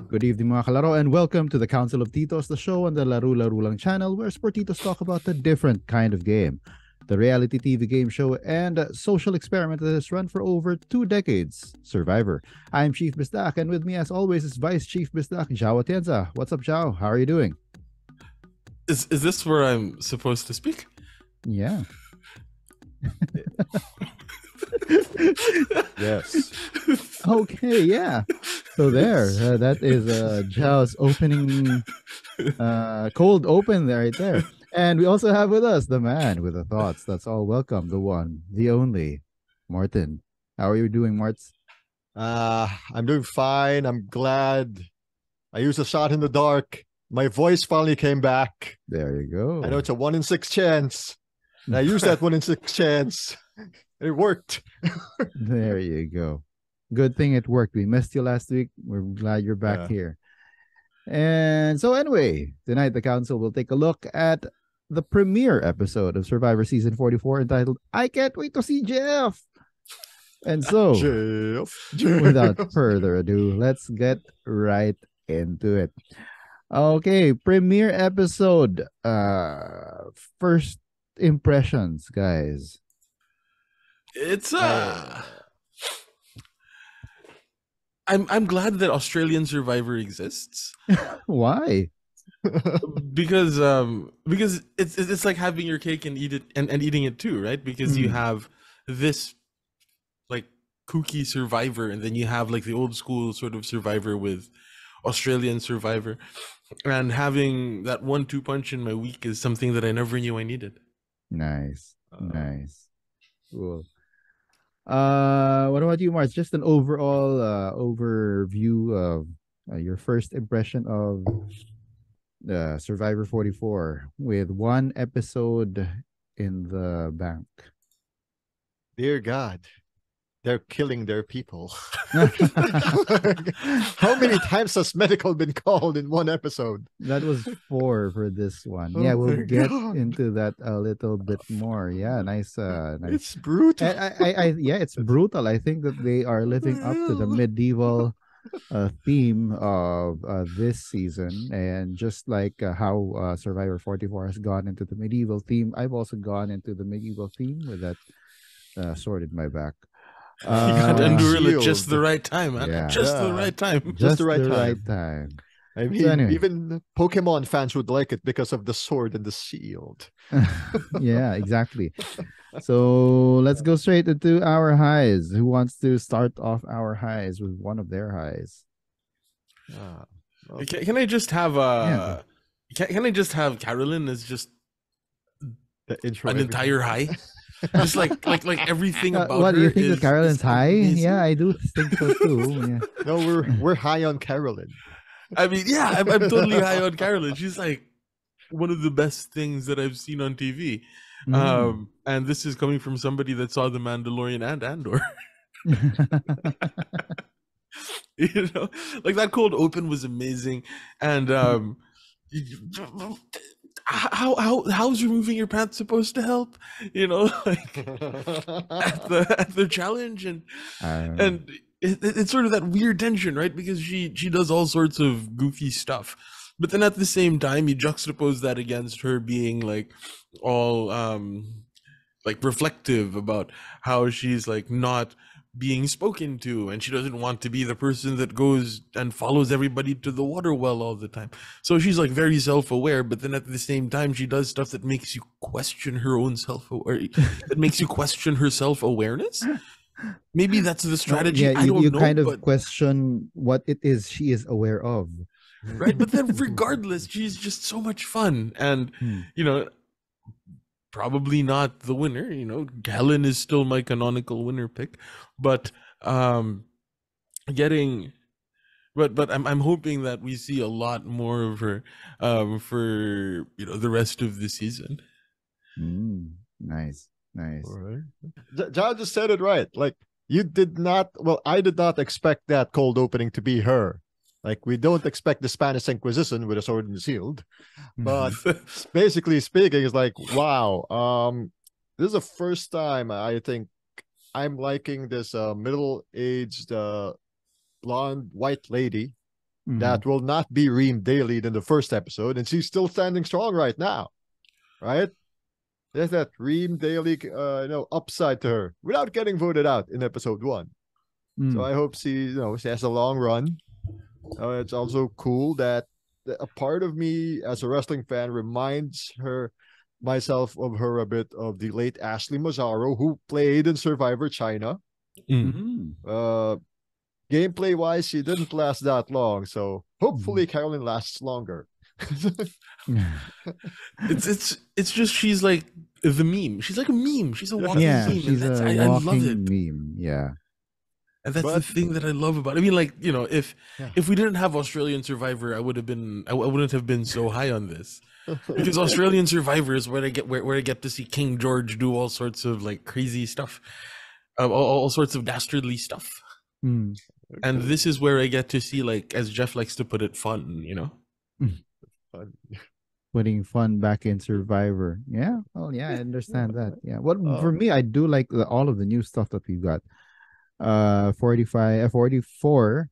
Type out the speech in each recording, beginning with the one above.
Good evening mga kalaro and welcome to the Council of Titos, the show on the Laro-Laro lang channel where Sportitos talk about a different kind of game. The reality TV game show and social experiment that has run for over 2 decades, Survivor. I'm Chief Bisdak and with me as always is Vice Chief Bisdak, Zhao Atienza. What's up, Zhao? How are you doing? Is this where I'm supposed to speak? Yeah. Yes. Okay, yeah. So there, that is Zhao's opening, cold open right there. And we also have with us the man with the thoughts. That's all. Welcome, the one, the only, Martin. How are you doing, Marts? I'm doing fine. I'm glad. I used a shot in the dark. My voice finally came back. There you go. I know it's a 1 in 6 chance. And I used that 1 in 6 chance. It worked. There you go. Good thing it worked. We missed you last week. We're glad you're back here. And so anyway, tonight the council will take a look at the premiere episode of Survivor Season 44 entitled I Can't Wait to See Jeff. And so, without further ado, let's get right into it. Okay, premiere episode. First impressions, guys. It's I'm glad that Australian Survivor exists. Why? because it's like having your cake and eat it and eating it too, right? Because you have this like kooky Survivor, and then you have like the old school sort of Survivor with Australian Survivor, and having that 1-2 punch in my week is something that I never knew I needed. Nice. Cool. What about you, Mars? Just an overall overview of your first impression of Survivor 44 with 1 episode in the bank. Dear God, they're killing their people. How many times has medical been called in 1 episode? That was 4 for this one. Yeah, we'll get into that a little bit more. Yeah, nice. It's brutal. Yeah, it's brutal. I think that they are living up to the medieval theme of this season, and just like how Survivor 44 has gone into the medieval theme, I've also gone into the medieval theme with that sword in my back. You gotta endure it at just the right time, man. Yeah. Just the right time. Just the right time. I mean, So anyway. even Pokemon fans would like it because of the sword and the shield. Yeah, exactly. So let's go straight into our highs. Who wants to start off our highs with one of their highs? Okay. Can I just have can I just have Carolyn as just the intro an entire high? Just like everything about what her. Do you think that Carolyn's high? amazing. Yeah, I do think so too. Yeah. No, we're high on Carolyn. I mean, yeah, I'm totally high on Carolyn. She's like one of the best things that I've seen on TV. And this is coming from somebody that saw The Mandalorian and Andor. You know, like that cold open was amazing. And how's removing your pants supposed to help? You know, like at the challenge, and it's sort of that weird tension, right? Because she does all sorts of goofy stuff, but then at the same time you juxtapose that against her being like all like reflective about how she's like not being spoken to, and she doesn't want to be the person that goes and follows everybody to the water well all the time. So she's like very self-aware, but then at the same time she does stuff that makes you question her own that makes you question her self-awareness. Maybe that's the strategy. Yeah, I don't you know, kind of question what it is she is aware of. Right, but then regardless, she's just so much fun, and you know, probably not the winner. You know, Helen is still my canonical winner pick, but I'm hoping that we see a lot more of her for the rest of the season. Nice. Right. John just said it right. Like, I did not expect that cold opening to be her. Like, we don't expect the Spanish Inquisition with a sword and shield. But basically speaking, it's like, wow. This is the first time I think I'm liking this middle-aged blonde white lady that will not be Reem Daly in the first episode, and she's still standing strong right now, right? There's that Reem Daly, upside to her without getting voted out in episode 1. So I hope she has a long run. It's also cool that a part of me as a wrestling fan reminds myself of her a bit of the late Ashley Mazzaro, who played in Survivor China. Gameplay wise, she didn't last that long, so hopefully Carolyn lasts longer. It's just she's like the meme. She's like a meme. She's a walking meme. She's a walking I love it. Meme. Yeah. And that's the thing that I love about it. I mean, like, if we didn't have Australian Survivor, I wouldn't have been so high on this. Because Australian Survivor is where I get to see King George do all sorts of like crazy stuff. All sorts of dastardly stuff. And this is where I get to see, like, as Jeff likes to put it, fun, Fun. Putting fun back in Survivor. Yeah. Well, yeah, I understand that. Yeah. For me, I do like all of the new stuff that we've got. 44.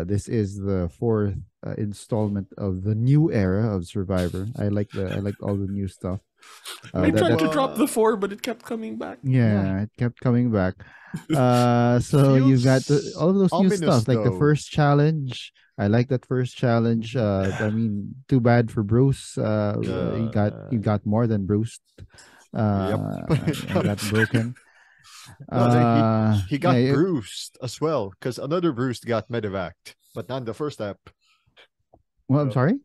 This is the 4th installment of the new era of Survivor. I like all the new stuff. I tried to drop the 4, but it kept coming back. Yeah, it kept coming back. So you've got all of those new stuff, like the first challenge. I like that first challenge. I mean, too bad for Bruce. He got more than Bruce. Got broken. He got bruised as well, because another Bruce got medevaced, but not in the first app. Well, I'm sorry?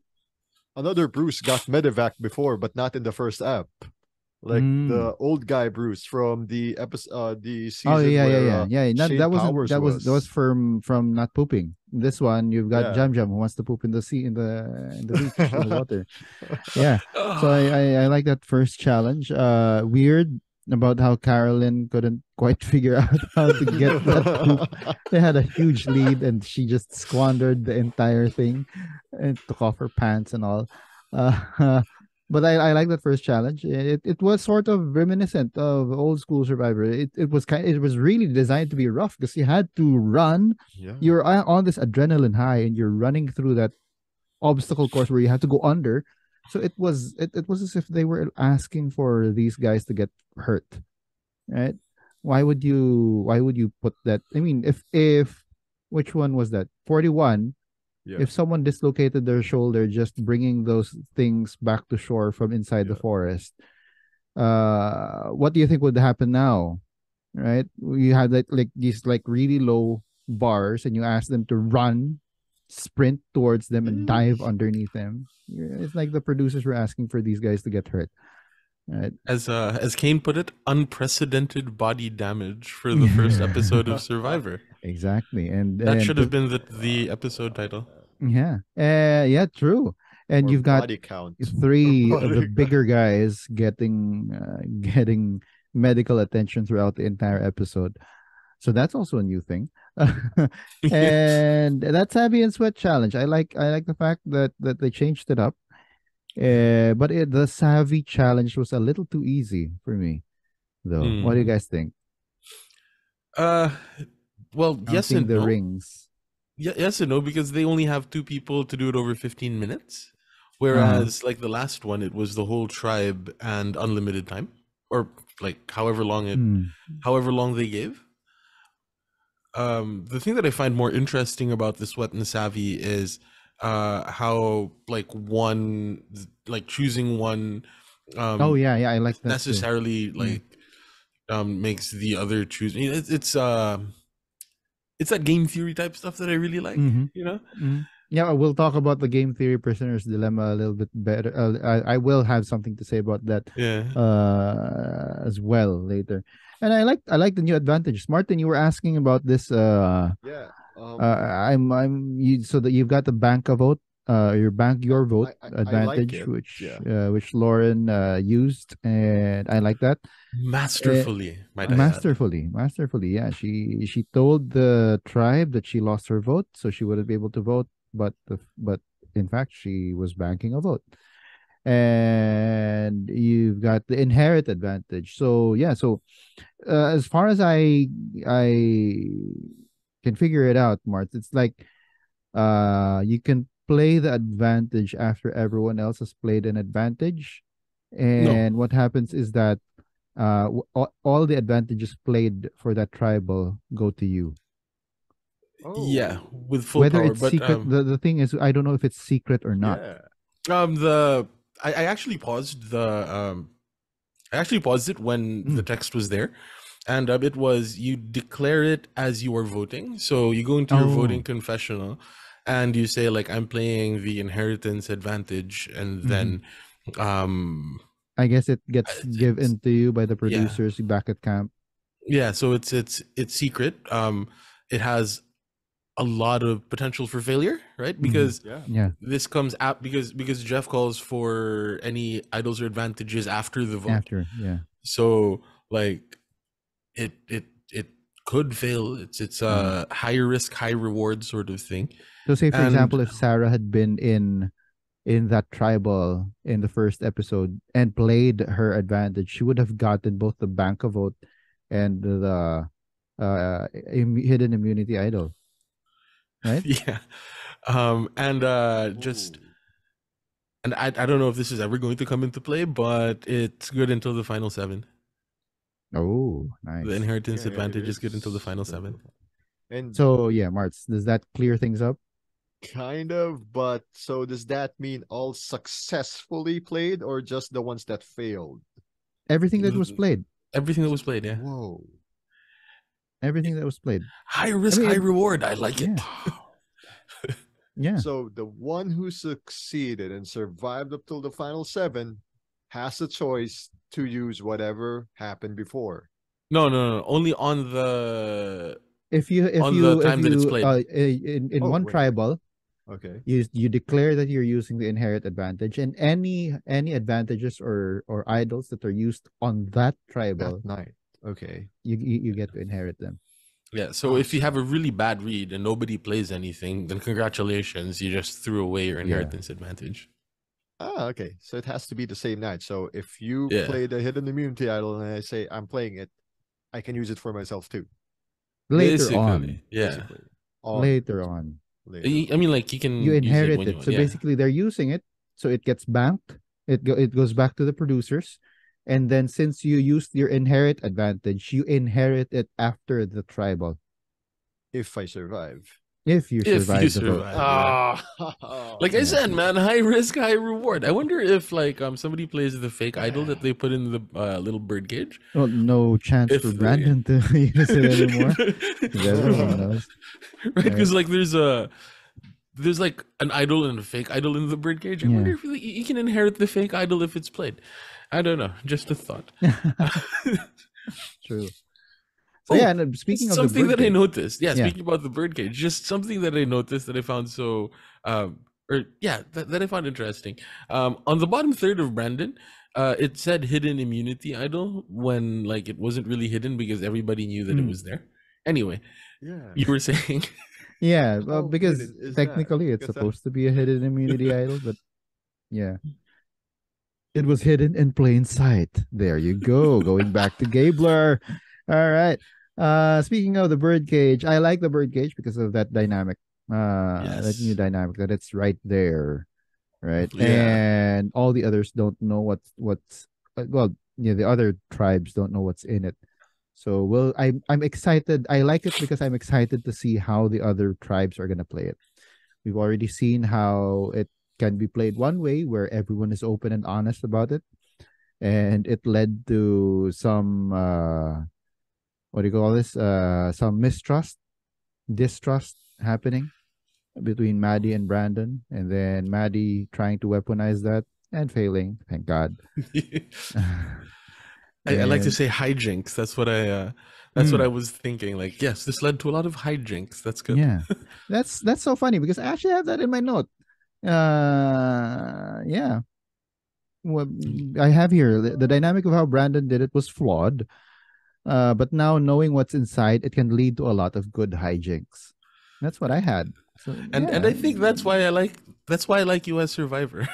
Another Bruce got medevaced before, but not in the first app. Like the old guy Bruce from the episode, the season. Oh yeah. That was from not pooping. This one you've got Jam Jam who wants to poop in the sea in the beach in the water. Yeah. So I like that first challenge. Weird about how Carolyn couldn't quite figure out how to get that poop. They had a huge lead and she just squandered the entire thing and took off her pants and all. But I like that first challenge. It was sort of reminiscent of old school Survivor. It was really designed to be rough because you had to run. Yeah. You're on this adrenaline high and you're running through that obstacle course where you have to go under. So it was as if they were asking for these guys to get hurt, right? Why would you put that? I mean, if which one was that? 41. Yeah. If someone dislocated their shoulder just bringing those things back to shore from inside the forest, what do you think would happen now? Right? You had these really low bars and you ask them to run, sprint towards them and dive underneath them. It's like the producers were asking for these guys to get hurt. Right? As Kane put it, unprecedented body damage for the first episode of Survivor. Exactly, and that should have been the episode title. Yeah, true. And you've got 3 of the bigger guys getting medical attention throughout the entire episode. So that's also a new thing. And that Savvy and Sweat challenge. I like the fact that they changed it up. But the Savvy challenge was a little too easy for me, though. What do you guys think? Well, yes and no. Rings. Yeah, yes and no, because they only have 2 people to do it over 15 minutes. Whereas, like the last one, it was the whole tribe and unlimited time, or like however long they gave. The thing that I find more interesting about the Sweat and Savvy is how choosing one. I like that necessarily too. Makes the other choose. I mean, it's that game theory type stuff that I really like. Yeah, we'll talk about the game theory prisoner's dilemma a little bit better. I will have something to say about that as well later. And I like the new advantages. Martin, you were asking about this. So that you've got the bank a vote, your vote advantage, which Lauren used, and I like that masterfully. Masterfully. Yeah, she told the tribe that she lost her vote, so she wouldn't be able to vote. But in fact, she was banking a vote. And you've got the inherit advantage. So yeah, as far as I can figure it out, Mart, it's like You can play the advantage after everyone else has played an advantage. No. And what happens is that all the advantages played for that tribal go to you. Yeah, Oh, with full Whether power. it's But secret, the thing is, I don't know if it's secret or not. yeah. I actually paused it when the text was there, and it was you declare it as you are voting. So you go into your voting confessional, and you say like I'm playing the inheritance advantage, and then I guess it gets given to you by the producers back at camp. Yeah, so it's secret. It has a lot of potential for failure, right? Because this comes out because Jeff calls for any idols or advantages after the vote. So like it could fail. It's a higher risk, high reward sort of thing. So say for example, if Sarah had been in that tribal in the first episode and played her advantage, she would have gotten both the bank of vote and the hidden immunity idol. Right? Yeah. And I don't know if this is ever going to come into play, but it's good until the final 7. Oh, nice. The inheritance advantage is good until the final 7. And so Martz, does that clear things up? Kind of, but so does that mean all successfully played or just the ones that failed? Everything that was played. Everything that was played, yeah. Whoa. Everything that was played. High risk, high reward. I like it. Yeah. So the one who succeeded and survived up till the final 7 has a choice to use whatever happened before. No. Only on the time that it's played. In one tribal, okay, you declare that you're using the inherit advantage, and any advantages or idols that are used on that tribal that night. Okay, you get to inherit them. Yeah, so if you have a really bad read and nobody plays anything, then congratulations, you just threw away your inheritance advantage. Ah, okay. So it has to be the same night. So if you play the hidden immunity idol and I say I'm playing it, I can use it for myself too. Later on. Later on. I mean, like you inherit it. So basically they're using it, so it gets banked. It goes back to the producers. And then since you used your inherit advantage, you inherit it after the tribal. If I survive. If you survive the vote. Like I said, man, high risk, high reward. I wonder if like somebody plays the fake idol that they put in the little bird cage. Well, no chance for Brandon to use it anymore. Everyone knows. Right? Because like there's like an idol and a fake idol in the bird cage. I wonder if you can inherit the fake idol if it's played. I don't know. Just a thought. True. So and speaking of something that I noticed. Yeah, speaking about the birdcage, just something that I noticed that I found so that I found interesting. On the bottom third of Brandon, it said hidden immunity idol when like it wasn't really hidden because everybody knew that it was there. Anyway, you were saying well, because technically it's supposed to be a hidden immunity idol, but it was hidden in plain sight. There you go. Going back to Gabler. All right. Speaking of the birdcage, I like the birdcage because of that dynamic. That new dynamic that it's right there. Right. And all the others don't know what's the other tribes don't know what's in it. So I'm excited. I like it because I'm excited to see how the other tribes are gonna play it. We've already seen how it can be played one way where everyone is open and honest about it, and it led to some what do you call this some distrust happening between Maddie and Brandon, and then Maddie trying to weaponize that and failing, thank God. I like to say hijinks. That's what I was thinking. Like, yes, this led to a lot of hijinks. That's good. Yeah, that's so funny because I actually have that in my note. Well, I have here the dynamic of how Brandon did it was flawed, but now knowing what's inside, it can lead to a lot of good hijinks. That's what I had. And I think that's why I like US Survivor.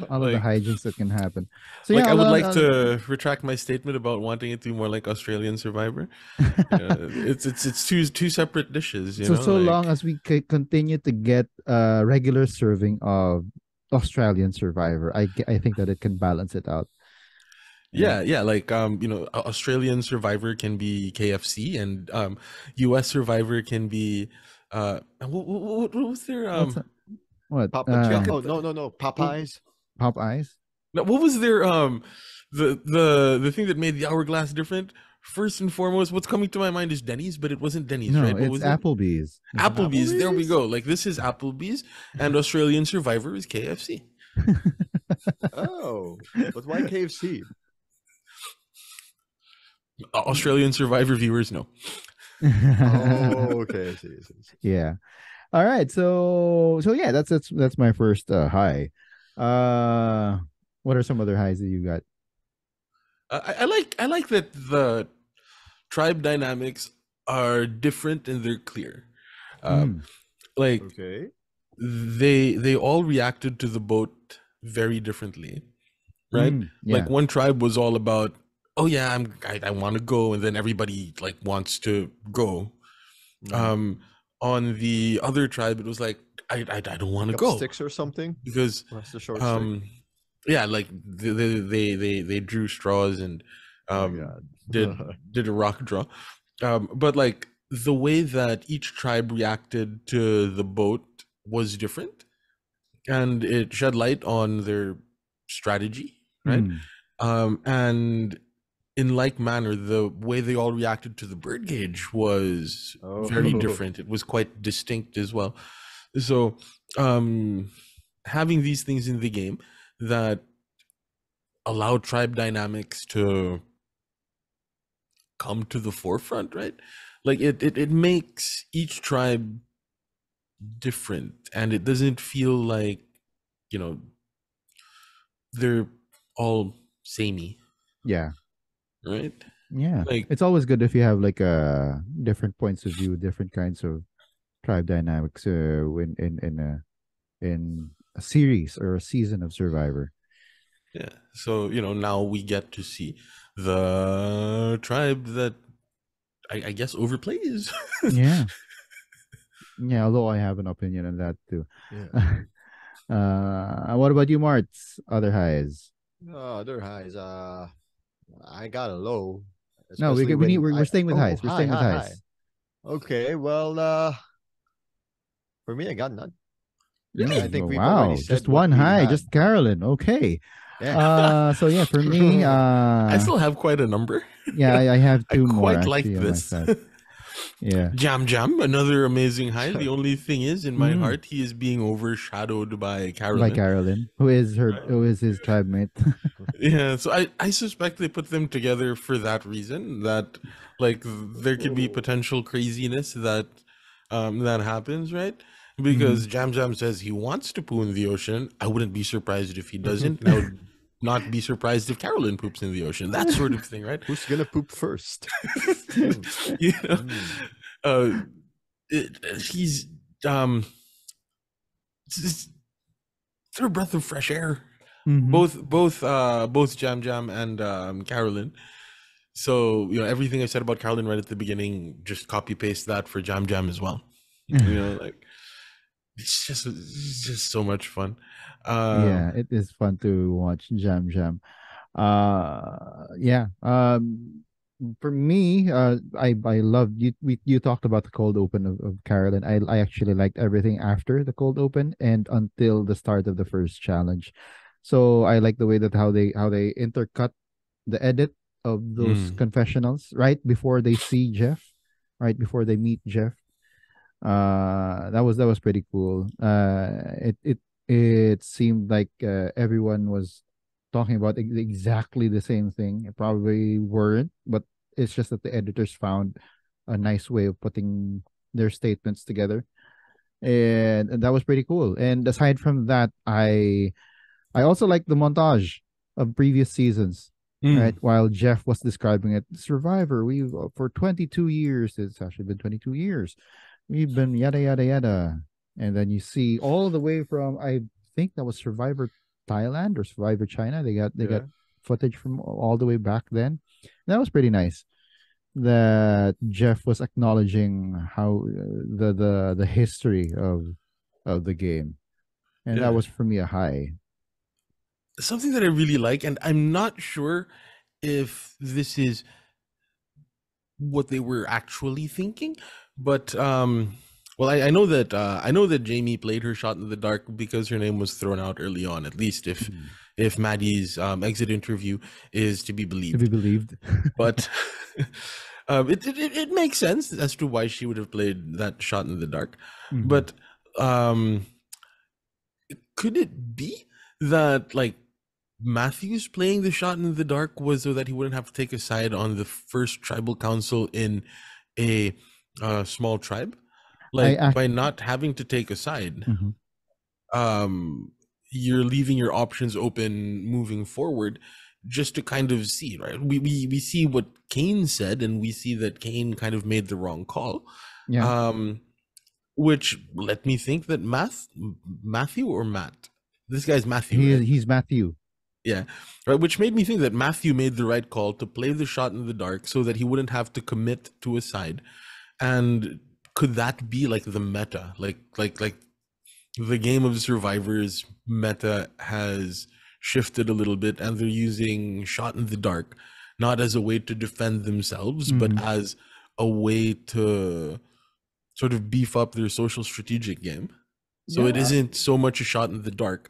All of the hijinks that can happen. So I would like to retract my statement about wanting it to be more like Australian Survivor. It's two separate dishes. So long as we continue to get a regular serving of Australian Survivor, I think that it can balance it out. Yeah, like Australian Survivor can be KFC, and US Survivor can be what was their what? No, Popeyes. Popeyes. No, what was their the thing that made the Hourglass different? First and foremost, what's coming to my mind is Denny's, but it wasn't Denny's, right? No, it's Applebee's. Applebee's. There we go. Like, this is Applebee's, and Australian Survivor is KFC. Oh, but why KFC? Australian Survivor viewers know. Oh, okay. I see. Yeah. All right. So yeah, that's my first high. What are some other highs that you got? I like that the tribe dynamics are different and they're clear. Like, okay, they all reacted to the boat very differently, right? Yeah. Like, one tribe was all about, oh yeah, I want to go, and then everybody like wants to go. On the other tribe, it was like, I don't want to go. Sticks or something, because that's the short stick. Yeah, like they drew straws and did a rock draw. But like, the way that each tribe reacted to the boat was different, and it shed light on their strategy, right? And in like manner, the way they all reacted to the birdcage was very different. It was quite distinct as well. So having these things in the game that allow tribe dynamics to come to the forefront, right? Like, it makes each tribe different, and it doesn't feel like, they're all samey. Yeah. Right? Yeah. Like, it's always good if you have like different points of view, different kinds of tribe dynamics in a series or a season of Survivor. Yeah. So, now we get to see the tribe that I guess overplays. Yeah. Yeah, although I have an opinion on that too. Yeah. What about you, Mart's other highs? Other highs. I got a low. No, we're staying with highs. We're staying with highs. Okay, well, for me, I got none. Really? I think we've already said just one high, just Carolyn. Okay. Yeah. So yeah, for me, I still have quite a number. Yeah, I have two more. I quite like this. Yeah. Jam, another amazing high. The only thing is, in my heart, he is being overshadowed by Carolyn. By Carolyn, who is his tribe mate. Yeah, so I suspect they put them together for that reason, that like there could be potential craziness that that happens, right? Because Jam says he wants to poo in the ocean. I wouldn't be surprised if he doesn't. And I would not be surprised if Carolyn poops in the ocean. That sort of thing, right? Who's gonna poop first? He's they're a breath of fresh air. Both Jam and Carolyn. So everything I said about Carolyn right at the beginning, just copy paste that for Jam as well. Like, it's just so much fun. Yeah, it is fun to watch Jam. Yeah. For me, I loved you. You talked about the cold open of Carolyn. I actually liked everything after the cold open and until the start of the first challenge. So I like the way that how they intercut the edit of those confessionals right before they see Jeff, right before they meet Jeff. That was pretty cool. It seemed like everyone was talking about exactly the same thing. It probably weren't, but it's just that the editors found a nice way of putting their statements together, and that was pretty cool. And aside from that, I also like the montage of previous seasons. Right, while Jeff was describing it, Survivor, we for 22 years. It's actually been 22 years. we've been yada yada yada, and then you see all the way from, I think that was Survivor Thailand or Survivor China. They got Yeah. footage from all the way back then. That was pretty nice. That Jeff was acknowledging how the history of the game, and that Yeah. was for me a high. Something that I really like, and I'm not sure if this is what they were actually thinking, but well, I know that Jamie played her shot in the dark because her name was thrown out early on, at least Hmm. if Maddie's exit interview is to be To be believed. believed. But it makes sense as to why she would have played that shot in the dark. Mhm. But um could it be that like Matthews playing the shot in the dark was so that he wouldn't have to take a side on the first tribal council in a small tribe? I Like act. by not having to take a side, Mhm. um, you're leaving your options open moving forward just to kind of see, right? We see what Kane said, and we see that Kane kind of made the wrong call. Yeah, Um, which let me think that Matthew or Matt? This guy's Matthew, right? he's Matthew. Yeah, right. Which made me think that Matthew made the right call to play the shot in the dark so that he wouldn't have to commit to a side. And could that be like the meta, like the game of survivors meta has shifted a little bit, and they're using shot in the dark not as a way to defend themselves, but Mhm. as a way to sort of beef up their social strategic game. So it Yeah, isn't so much a shot in the dark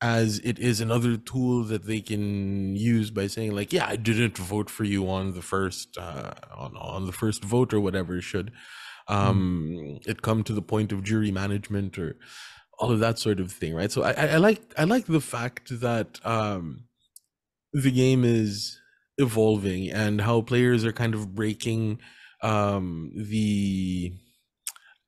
as it is another tool that they can use by saying like, yeah, I didn't vote for you on the first on the first vote or whatever, should mm, it come to the point of jury management or all of that sort of thing, right? So I like the fact that the game is evolving and how players are kind of breaking the,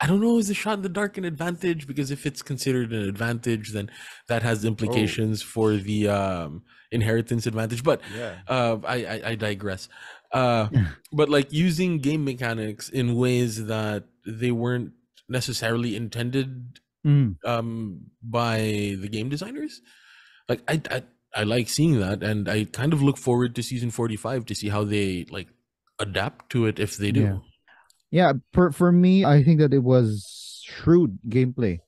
I don't know, is the shot in the dark an advantage? Because if it's considered an advantage, then that has Oh, implications for the inheritance advantage. But yeah. I digress. But like using game mechanics in ways that they weren't necessarily intended mm, by the game designers. Like I like seeing that, and I kind of look forward to season 45 to see how they like adapt to it if they yeah, do. yeah. For me, I think that it was shrewd gameplay.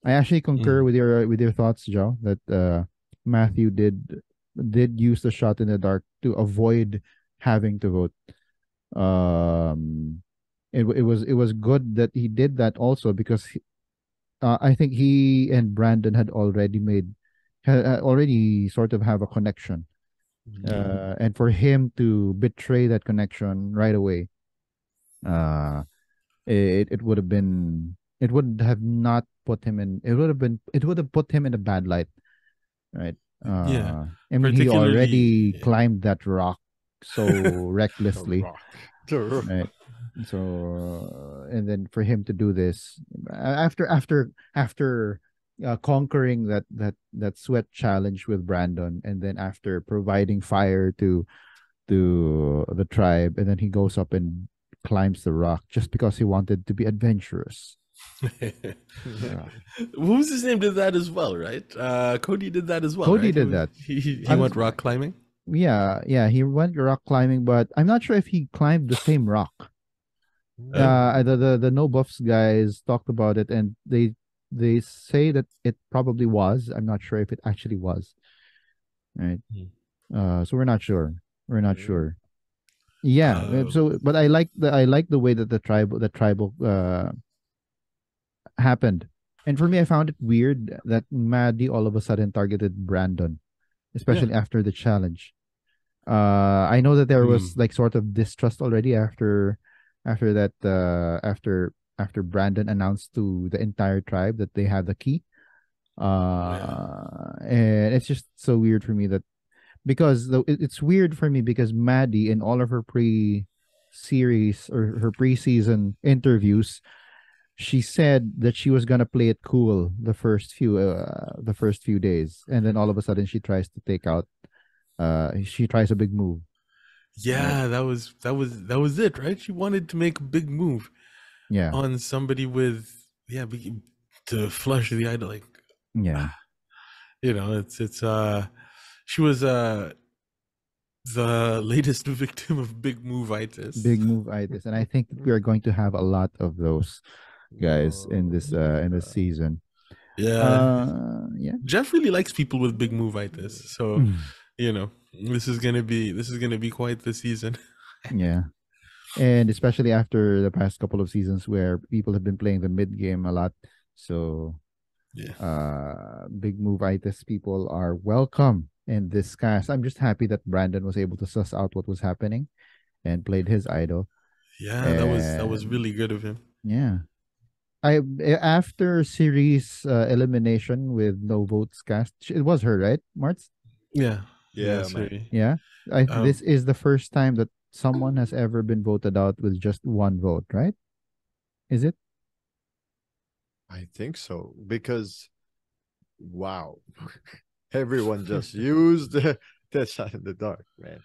I actually concur Mm. with your thoughts, Joe. That Matthew did use the shot in the dark to avoid having to vote. Um, it was good that he did that also because I think he and Brandon had already sort of have a connection, Yeah. and for him to betray that connection right away, uh, it would have been, it would have not put him in, it would have put him in a bad light, right? Yeah. I mean, he already Particularly, climbed that rock so The recklessly, Rock. The Rock. right? So and then for him to do this after conquering that sweat challenge with Brandon, and then after providing fire to the tribe, and then he goes up and climbs the rock just because he wanted to be adventurous. Yeah. what was his name did that as well, right? Cody did that as well, Cody right? did that. He I'm went rock climbing. Yeah, he went rock climbing, but I'm not sure if he climbed the same rock. Uh, The no buffs guys talked about it, and they say that it probably was. I'm not sure if it actually was. Right. So we're not sure. We're not Mm. sure. Yeah. uh, So, but I like the way that the tribal happened. And for me, I found it weird that Maddie all of a sudden targeted Brandon, yeah. especially after the challenge. I know that there was Mm, like sort of distrust already after that after Brandon announced to the entire tribe that they have the key. yeah. And it's just so weird for me that because it's weird for me because Maddie in all of her pre-series or her preseason interviews, she said that she was gonna play it cool the first few days, and then all of a sudden she tries a big move, right? Yeah, that was it, right? She wanted to make a big move. Yeah. on somebody with to flush the idol, like Yeah. it's she was the latest victim of big move-itis. Big move-itis, and I think we are going to have a lot of those guys in this season. Yeah. Yeah. Jeff really likes people with big move-itis, so this is gonna be quite the season. Yeah. And especially after the past couple of seasons where people have been playing the mid game a lot. So big move-itis people are welcome in this cast. I'm just happy that Brandon was able to suss out what was happening and played his idol. Yeah, that was really good of him. Yeah. After series elimination with no votes cast, it was her, right, Martz? Yeah. Yeah, man. Yeah. This is the first time that someone has ever been voted out with just one vote, right? Is it? I think so, because wow, everyone just used that shot in the dark, man.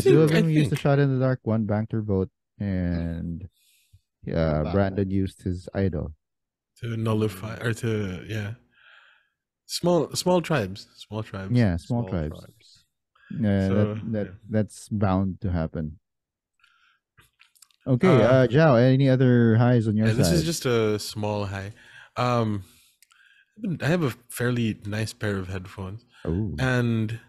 Two of them used a shot in the dark, one banked her vote, and Brandon used his idol to nullify or to small tribes. Yeah, small tribes. So, that's bound to happen. Okay, Zhao, any other highs on your side? This is just a small high. I have a fairly nice pair of headphones. Ooh. And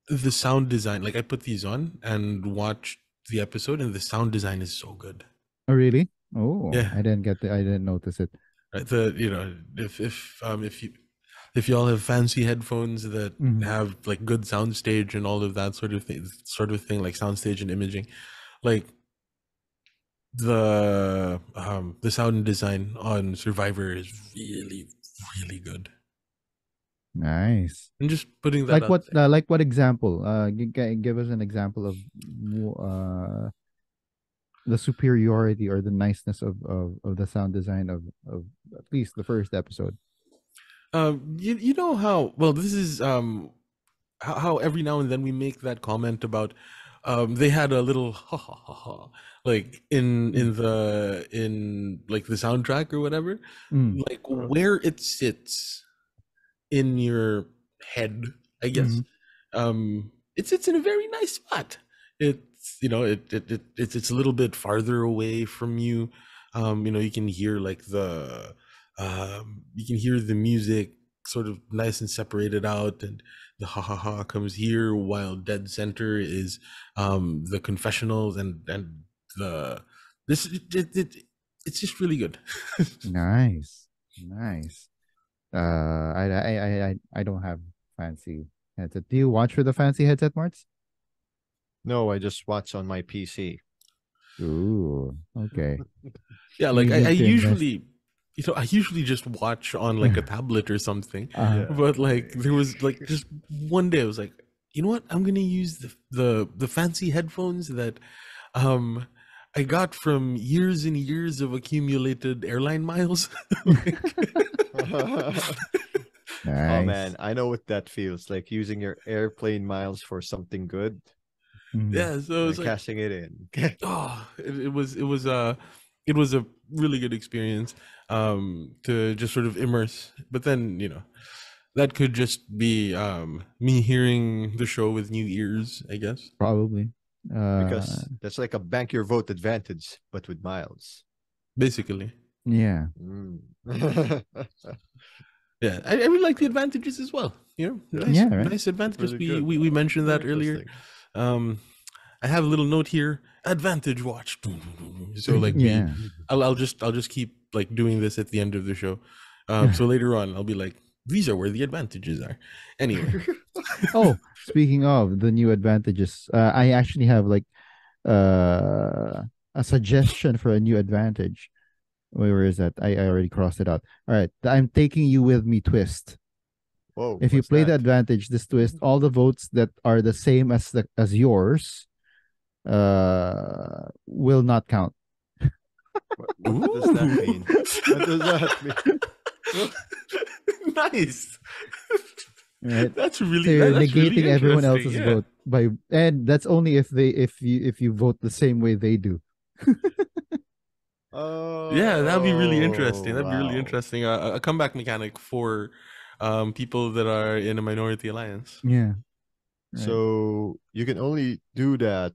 the sound design, like I put these on and watched the episode, and the sound design is so good. Oh, really? Oh, yeah. I didn't notice it. Right. If y'all have fancy headphones that have like good soundstage and all of that sort of thing, like soundstage and imaging, like the sound design on Survivor is really, really good. Nice. I'm just putting that like what example? Give us an example of the superiority or the niceness of the sound design of at least the first episode. You know how well this is how every now and then we make that comment about they had a little ha ha ha ha like in like the soundtrack or whatever, like where it sits in your head, I guess. It sits in a very nice spot. It's it's a little bit farther away from you. You can hear like you can hear the music sort of nice and separated out, and the ha ha ha comes here, while dead center is the confessionals and it's just really good. Nice. I don't have fancy headset. Do you watch with a fancy headset, Martz? No, I just watch on my PC. Ooh, okay. Yeah, like I usually I usually just watch on like a tablet or something. But like there was like just one day I was like, you know what? I'm gonna use the fancy headphones that I got from years and years of accumulated airline miles. Nice. Oh man, I know what that feels like, using your airplane miles for something good. Yeah, so it was like cashing it in. It was a really good experience to just sort of immerse. But then that could just be me hearing the show with new ears, I guess. Probably because that's like a bank your vote advantage, but with miles. Basically. Yeah. Yeah, I really like the advantages as well. Nice advantages. We mentioned that earlier. I have a little note here: advantage watch. So like, I'll just keep like doing this at the end of the show. So later on, I'll be like, these are where the advantages are. Anyway. Oh, speaking of the new advantages, I actually have like a suggestion for a new advantage. Where is that? I already crossed it out. All right. I'm taking you with me twist. Whoa. If you play the advantage, this twist, all the votes that are the same as yours will not count. What does that mean? What does that mean? Nice. Right. That's really so you're negating really everyone else's vote and that's only if you vote the same way they do. Oh, Yeah, that'd be really interesting. That'd be really interesting. A comeback mechanic for people that are in a minority alliance. Yeah. Right. So you can only do that,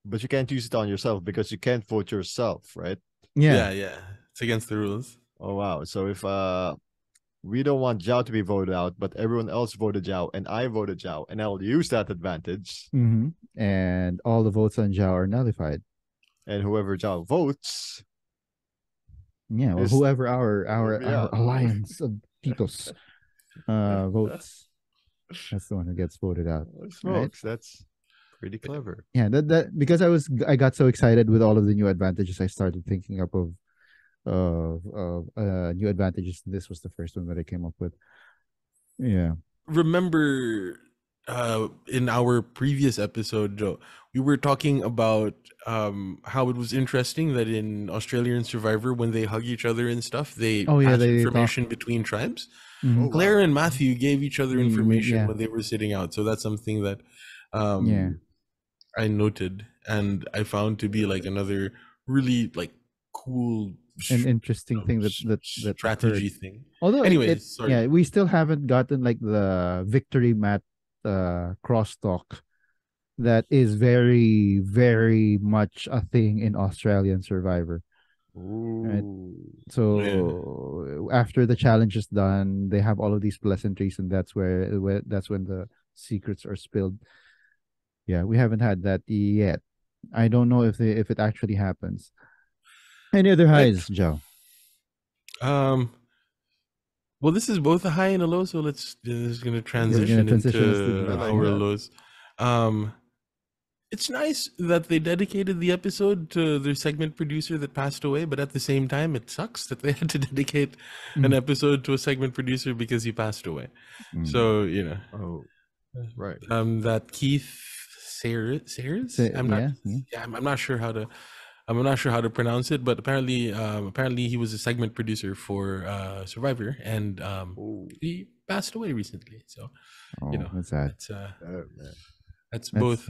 but you can't use it on yourself because you can't vote yourself, right? Yeah. Yeah. It's against the rules. Oh wow. So if we don't want Zhao to be voted out, but everyone else voted Zhao and I voted Zhao, and I'll use that advantage. Mm-hmm. And all the votes on Zhao are nullified. And whoever Zhao votes, yeah, or whoever our alliance of Titos votes, that's the one who gets voted out. Smokes, right? That's pretty clever. Yeah, that because I got so excited with all of the new advantages, I started thinking up of new advantages. This was the first one that I came up with. Yeah. Remember in our previous episode, Joe, we were talking about how it was interesting that in Australian Survivor, when they hug each other and stuff, they pass information between tribes. Mm-hmm. Claire and Matthew gave each other information when they were sitting out. So that's something that I noted and I found to be like another really like cool an interesting thing that strategy occurred. thing. Although sorry. We still haven't gotten like the victory mat crosstalk that is very, very much a thing in Australian Survivor. Right? So after the challenge is done, they have all of these pleasantries, and that's when the secrets are spilled. Yeah, we haven't had that yet. I don't know if it actually happens. Any other highs, Joe? Well, this is both a high and a low, so this is going to transition into our lows. It's nice that they dedicated the episode to their segment producer that passed away, but at the same time, it sucks that they had to dedicate an episode to a segment producer because he passed away. So, you know. Oh, right. That Keith Sayers? I'm not sure how to pronounce it, but apparently he was a segment producer for Survivor, and he passed away recently. So, that's sad. That's both.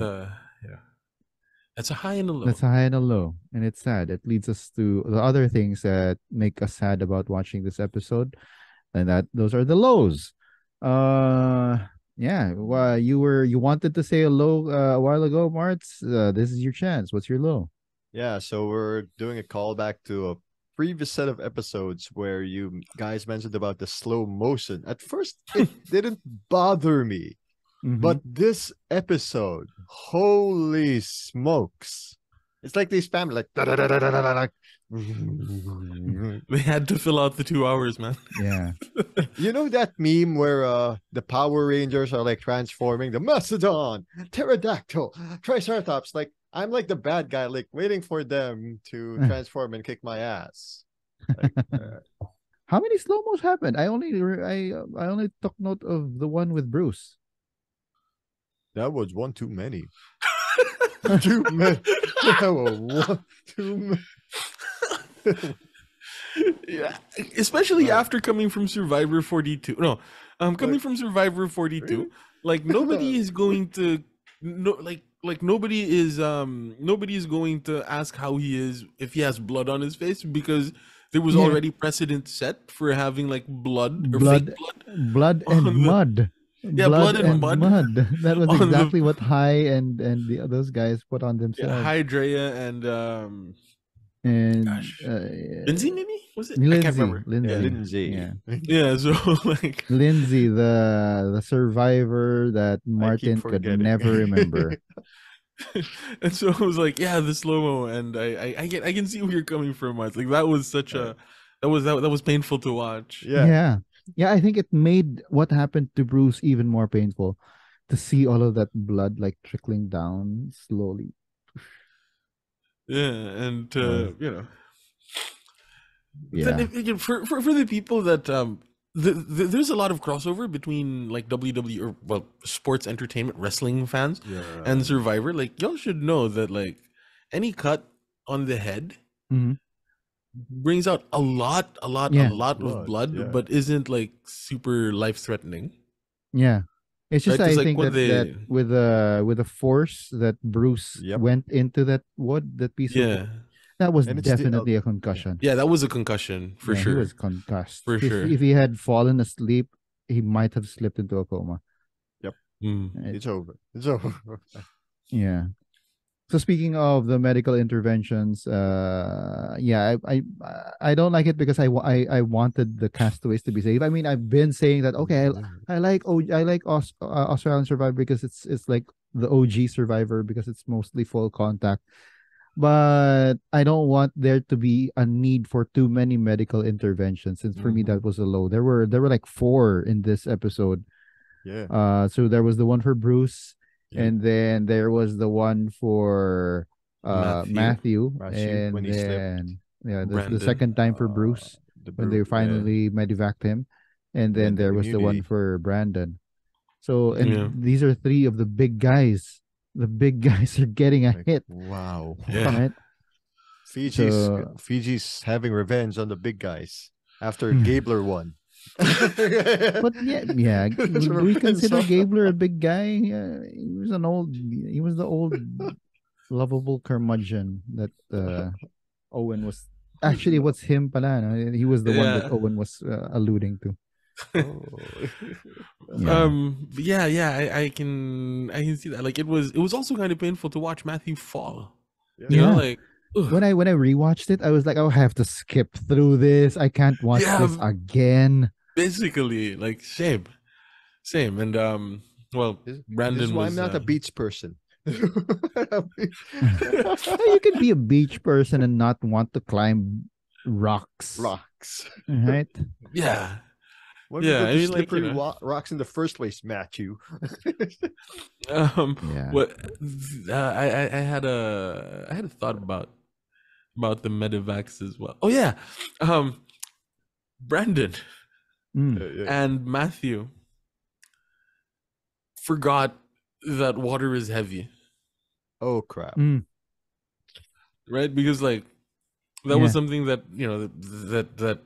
That's a high and a low. That's a high and a low, and it's sad. It leads us to the other things that make us sad about watching this episode, and those are the lows. Yeah. Well, you wanted to say a low a while ago, Martz. This is your chance. What's your low? Yeah, so we're doing a callback to a previous set of episodes where you guys mentioned about the slow motion. At first, it didn't bother me. But this episode, holy smokes. It's like they spam like they had to fill out the 2 hours, man. Yeah. You know that meme where the Power Rangers are like transforming the Mastodon, Pterodactyl, Triceratops, like I'm like the bad guy, like waiting for them to transform and kick my ass. Like, how many slow-mos happened? I only took note of the one with Bruce. That was one too many. Too many. That was one too many. Yeah, especially after coming from Survivor 42. No, coming from Survivor 42, like nobody is going to nobody is going to ask how he is if he has blood on his face, because there was already precedent set for having like blood and mud. Yeah, blood and mud. That was exactly what Hai and those guys put on themselves. Yeah, Hydrea and Lindsay, maybe was it? Lindsay, I can't remember. Lindsay. Yeah. So like Lindsay, the survivor that Martin could never remember. And so I was like, yeah, the slow mo, and I can see where you're coming from, Martin. Like that was such that was painful to watch. Yeah, I think it made what happened to Bruce even more painful to see all of that blood like trickling down slowly. Yeah, and then for the people that there's a lot of crossover between like WWE or sports entertainment wrestling fans and Survivor. Like y'all should know that like any cut on the head brings out a lot of blood, but isn't like super life-threatening. Yeah, it's just I think that with the force that Bruce went into that piece of wood, That was And it's the definitely a yeah. concussion. Yeah, that was a concussion for Yeah, he sure. was concussed. For If sure. if he had fallen asleep, he might have slipped into a coma. Yep. Right? It's over. It's over. Yeah. So speaking of the medical interventions, yeah, I don't like it because I wanted the castaways to be safe. I mean, I've been saying that okay, I like Australian Survivor because it's like the OG Survivor because it's mostly full contact. But I don't want there to be a need for too many medical interventions. Since for me that was a low. There were like four in this episode. Yeah. So there was the one for Bruce, Yep. and then there was the one for Matthew, when and he slipped. then yeah, the Brandon. second time for Bruce when they finally medevaced him, and then there was the one for Brandon. So and these are three of the big guys. The big guys are getting a hit. Wow. Yeah. Right? Fiji's having revenge on the big guys after Gabler won. But yeah. Do we consider Gabler a big guy? He was the old lovable curmudgeon that Owen was. Actually, what's him pala? No? He was the one that Owen was alluding to. I can see that. Like it was also kind of painful to watch Matthew fall. You know, like when I rewatched it, I was like, I have to skip through this. I can't watch this again. Basically, like same, and well, Brandon this is why was, I'm not a beach person. You could be a beach person and not want to climb rocks. Right? Yeah. Why would you slippery rocks in the first place, Matthew? What I had a thought about the medevacs as well. Oh yeah, Brandon and Matthew forgot that water is heavy. Oh crap! Right, because like that was something that that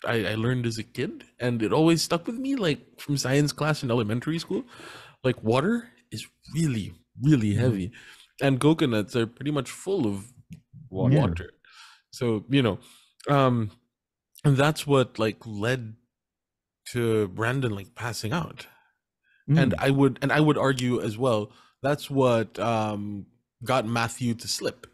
I learned as a kid, and it always stuck with me. Like from science class in elementary school, like water is really, really heavy, and coconuts are pretty much full of water. So and that's what like led to Brandon like passing out, and I would argue as well that's what got Matthew to slip.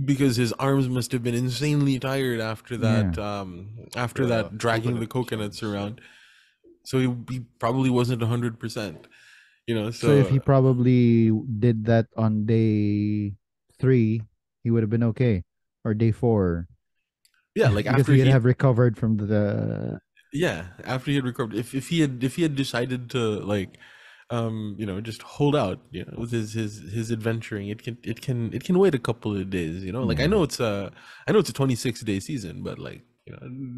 Because his arms must have been insanely tired after that that dragging the coconuts around, so he probably wasn't 100%, so if he probably did that on day 3, he would have been okay, or day 4, like because after he'd have recovered from the after he had recovered. If he had decided to like just hold out, with his adventuring, it can wait a couple of days, like I know it's a 26-day season, but like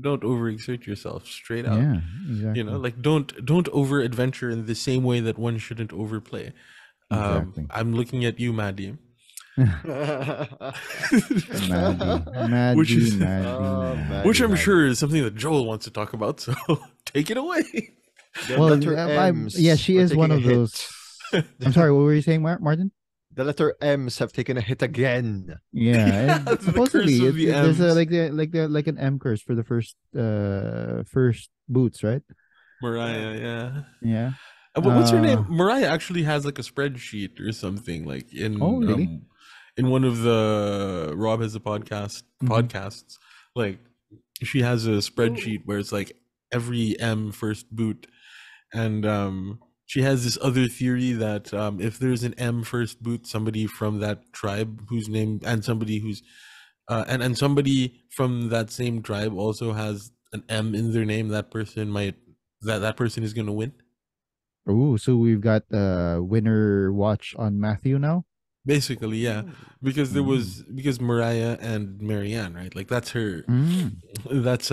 don't overexert yourself straight out. Exactly. Like don't over adventure in the same way that one shouldn't overplay. Exactly. I'm looking at you, Maddie. Maddie, which I'm sure is something that Joel wants to talk about, so take it away. Well, she is one of those. I'm sorry, what were you saying, Martin? The letter M's have taken a hit again. Yeah, supposedly there's like an M curse for the first boots, right? Mariah, yeah. But what's her name? Mariah actually has like a spreadsheet or something, like in really? In one of the Rob Has a podcasts, like she has a spreadsheet where it's like every M first boot, and she has this other theory that if there's an M first boot, somebody from that tribe whose name, and somebody who's and somebody from that same tribe also has an M in their name, that person is going to win. Oh, so we've got winner watch on Matthew now? Basically, yeah, because because Mariah and Marianne, right? Like that's her. That's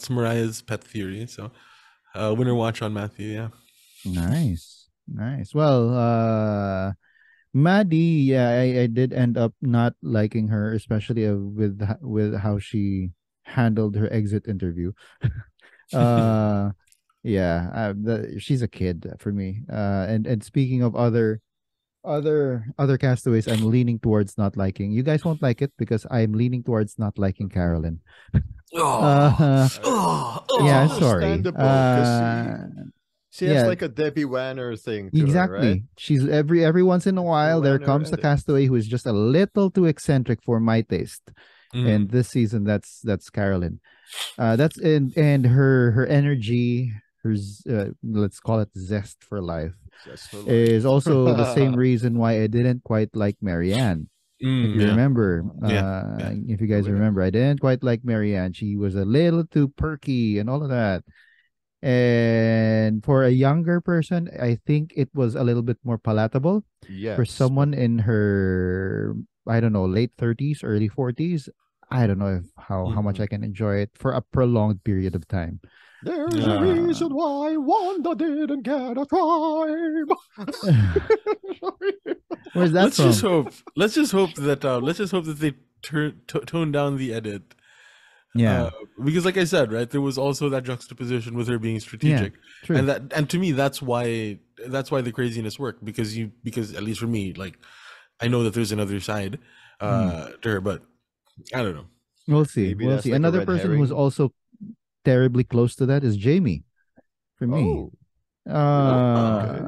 Mariah's pet theory. So, winner watch on Matthew. Yeah. Nice. Well, Maddie, I did end up not liking her, especially with how she handled her exit interview. She's a kid for me. And speaking of other other castaways I'm leaning towards not liking. You guys won't like it because I'm leaning towards not liking Carolyn. Uh, It's yeah, sorry. understandable because she has Yeah, like a Debbie Wanner thing to her, right? exactly. She's every once in a Debbie while there Wanner comes a edits. castaway who is just a little too eccentric for my taste. And this season that's Carolyn. That's and her energy, let's call it zest for life, Just for is also the same life. reason why I didn't quite like Marianne. If you Yeah. remember, Yeah. if you guys remember, I didn't quite like Marianne. She was a little too perky and all of that. And for a younger person, I think it was a little bit more palatable. For Yes, but someone in her, I don't know, late 30s, early 40s, I don't know if how much I can enjoy it for a prolonged period of time. there's a reason why Wanda didn't get a tribe. Where's that let's from? just hope. Let's just hope that they tone down the edit. Yeah. Because like I said, right, there was also that juxtaposition with her being strategic, true. and to me that's why the craziness worked because at least for me, like I know that there's another side to her, but I don't know. We'll see. Maybe We'll that's see. like a Another red person who's herring. also terribly close to that is Jamie. For me, Oh, okay.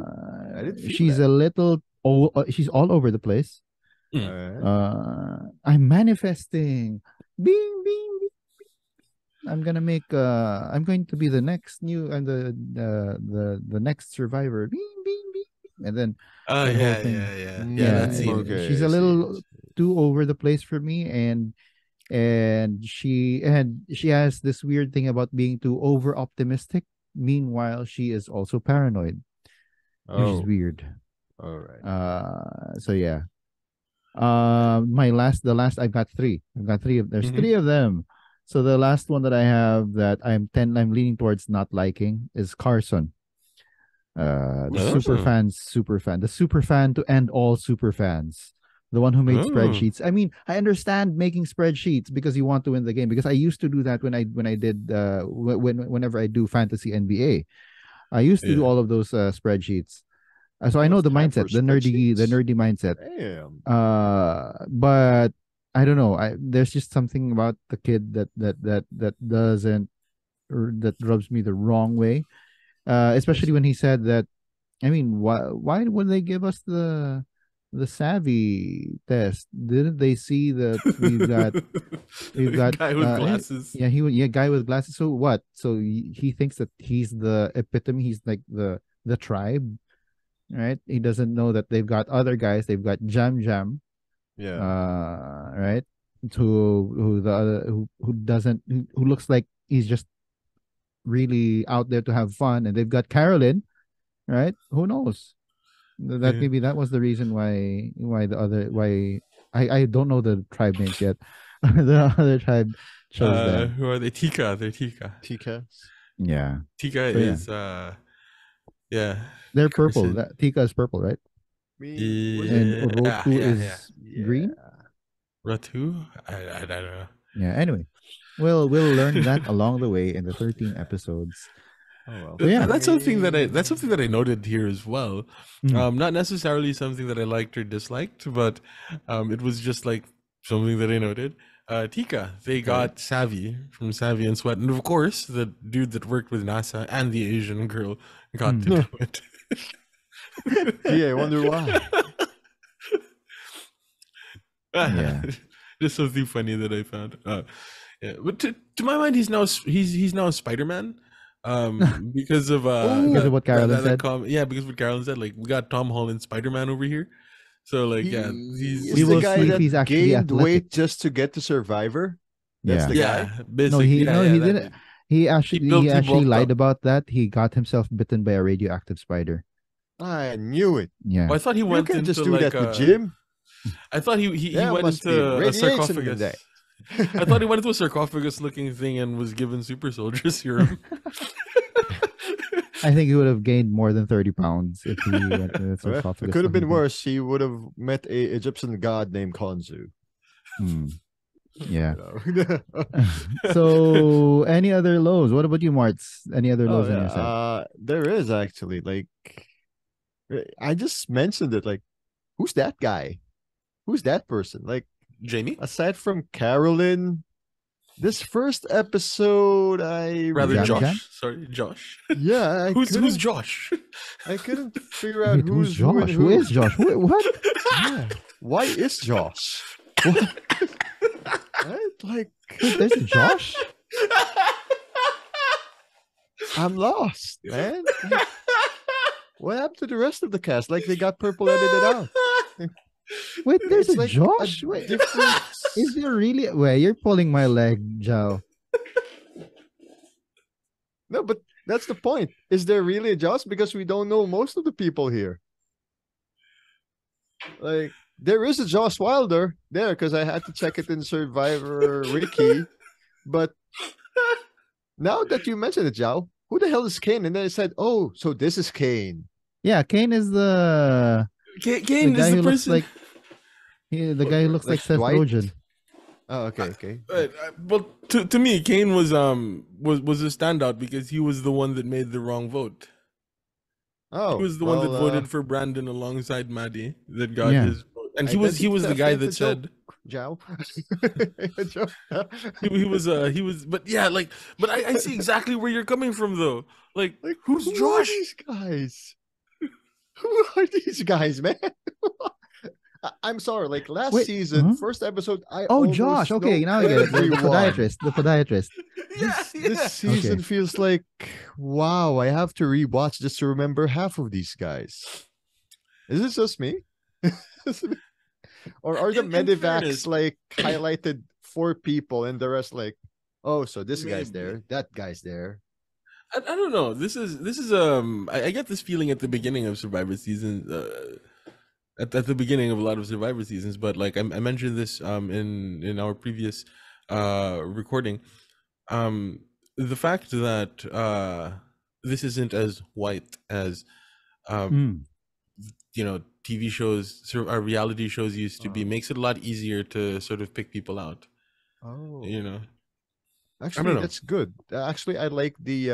I didn't feel she's that. a little. She's all over the place. All right. I'm manifesting. Bing, bing, bing. I'm gonna make. I'm going to be the next new and the next survivor. Bing, bing, bing. And then that whole thing. Yeah. That scene. Okay, She's I a see. little too over the place for me, and she has this weird thing about being too over optimistic. Meanwhile, she is also paranoid, which is weird. All right. So yeah. The last I've got three. There's three of them. So the last one that I have that I'm leaning towards not liking is Carson. The super fan, the super fan to end all super fans, the one who made spreadsheets. I mean, I understand making spreadsheets because you want to win the game. Because I used to do that when I did whenever I do fantasy NBA, I used to do all of those spreadsheets. So I know the mindset, the nerdy mindset. Damn. But I don't know. There's just something about the kid that doesn't, or that rubs me the wrong way. Especially when he said that. I mean, why would they give us the savvy test? Didn't they see that we've got guy with glasses? Guy with glasses. So what? So he thinks that he's the epitome. He's like the tribe, right? He doesn't know that they've got other guys. They've got Jam. Right. Who the other who doesn't who looks like he's just really out there to have fun, and they've got Carolyn, right? Who knows? That maybe that was the reason why I don't know the tribe names yet. The other tribe chose them. Who are they? Tika. They're Tika. Yeah. Tika is They're purple. Tika is purple, right? And Roku is green. Ratu? I don't know. Yeah. Anyway, we'll learn that along the way in the 13 episodes. Oh well. So yeah, that's something that I noted here as well. Not necessarily something that I liked or disliked, but it was just like something that I noted. Tika, they got Savvy from Savvy and Sweat, and of course the dude that worked with NASA and the Asian girl got to do it. Yeah, I wonder why. Just something funny that I found. But to my mind, he's now Spider-Man. Because of what Carolyn said. Because what Carolyn said. Like, we got Tom Holland Spider-Man over here. So like, he's the guy that gained weight just to get to Survivor. That's the guy. No, he didn't. He actually lied about that. He got himself bitten by a radioactive spider. I knew it. Yeah. Well, I thought he went into just do that with Jim. I thought he went into a sarcophagus. I thought he went into a sarcophagus-looking thing and was given super soldier serum. I think he would have gained more than 30 pounds if he went to the sarcophagus. It could have been worse. He would have met a Egyptian god named Khonsu. Yeah. So, any other lows? What about you, Martz? Any other lows on your side? There is actually. Like, I just mentioned it. Like, who's that guy? Who's that person? Like, Jamie? aside from Carolyn, this first episode, Josh. Sorry, Josh. Yeah, who's Josh? I couldn't figure out who's who and Josh. who. Who is Josh? What? Yeah. Why is Josh? What? Right? Like, there's a Josh. I'm lost, man. Like, what happened to the rest of the cast? Like, they got purple edited out. Wait, there's a like Josh. Wait, is there really? Wait, you're pulling my leg, Joe. No, but that's the point. Is there really a Josh? Because we don't know most of the people here. Like, there is a Josh Wilder there because I had to check it in Survivor Wiki. But now that you mentioned it, Joe, who the hell is Kane? And then I said, oh, so this is Kane. Yeah, Kane is the Kane guy is who the looks person. like the guy who looks like Seth Rogen. Oh, okay. Well, to me, Kane was a standout because he was the one that made the wrong vote. Oh, he was the one that voted for Brandon alongside Maddie that got his vote, and he was the guy that said, "Joe." he was, but yeah, but I see exactly where you're coming from though. Like who's who Josh? Are these guys? Who are these guys, man? I'm sorry. Like last season, first episode, Josh. Okay, now I get it. The podiatrist. This season feels like, wow, I have to rewatch just to remember half of these guys. Is it just me? Or are the medevacs like highlighted 4 people and the rest like, oh, so this guy's there, that guy's there. I don't know. This is I get this feeling at the beginning of Survivor season. At the beginning of a lot of Survivor seasons, but like I mentioned this in our previous recording, the fact that this isn't as white as TV shows, reality shows used to be, makes it a lot easier to sort of pick people out. Actually, that's good. Actually, I like the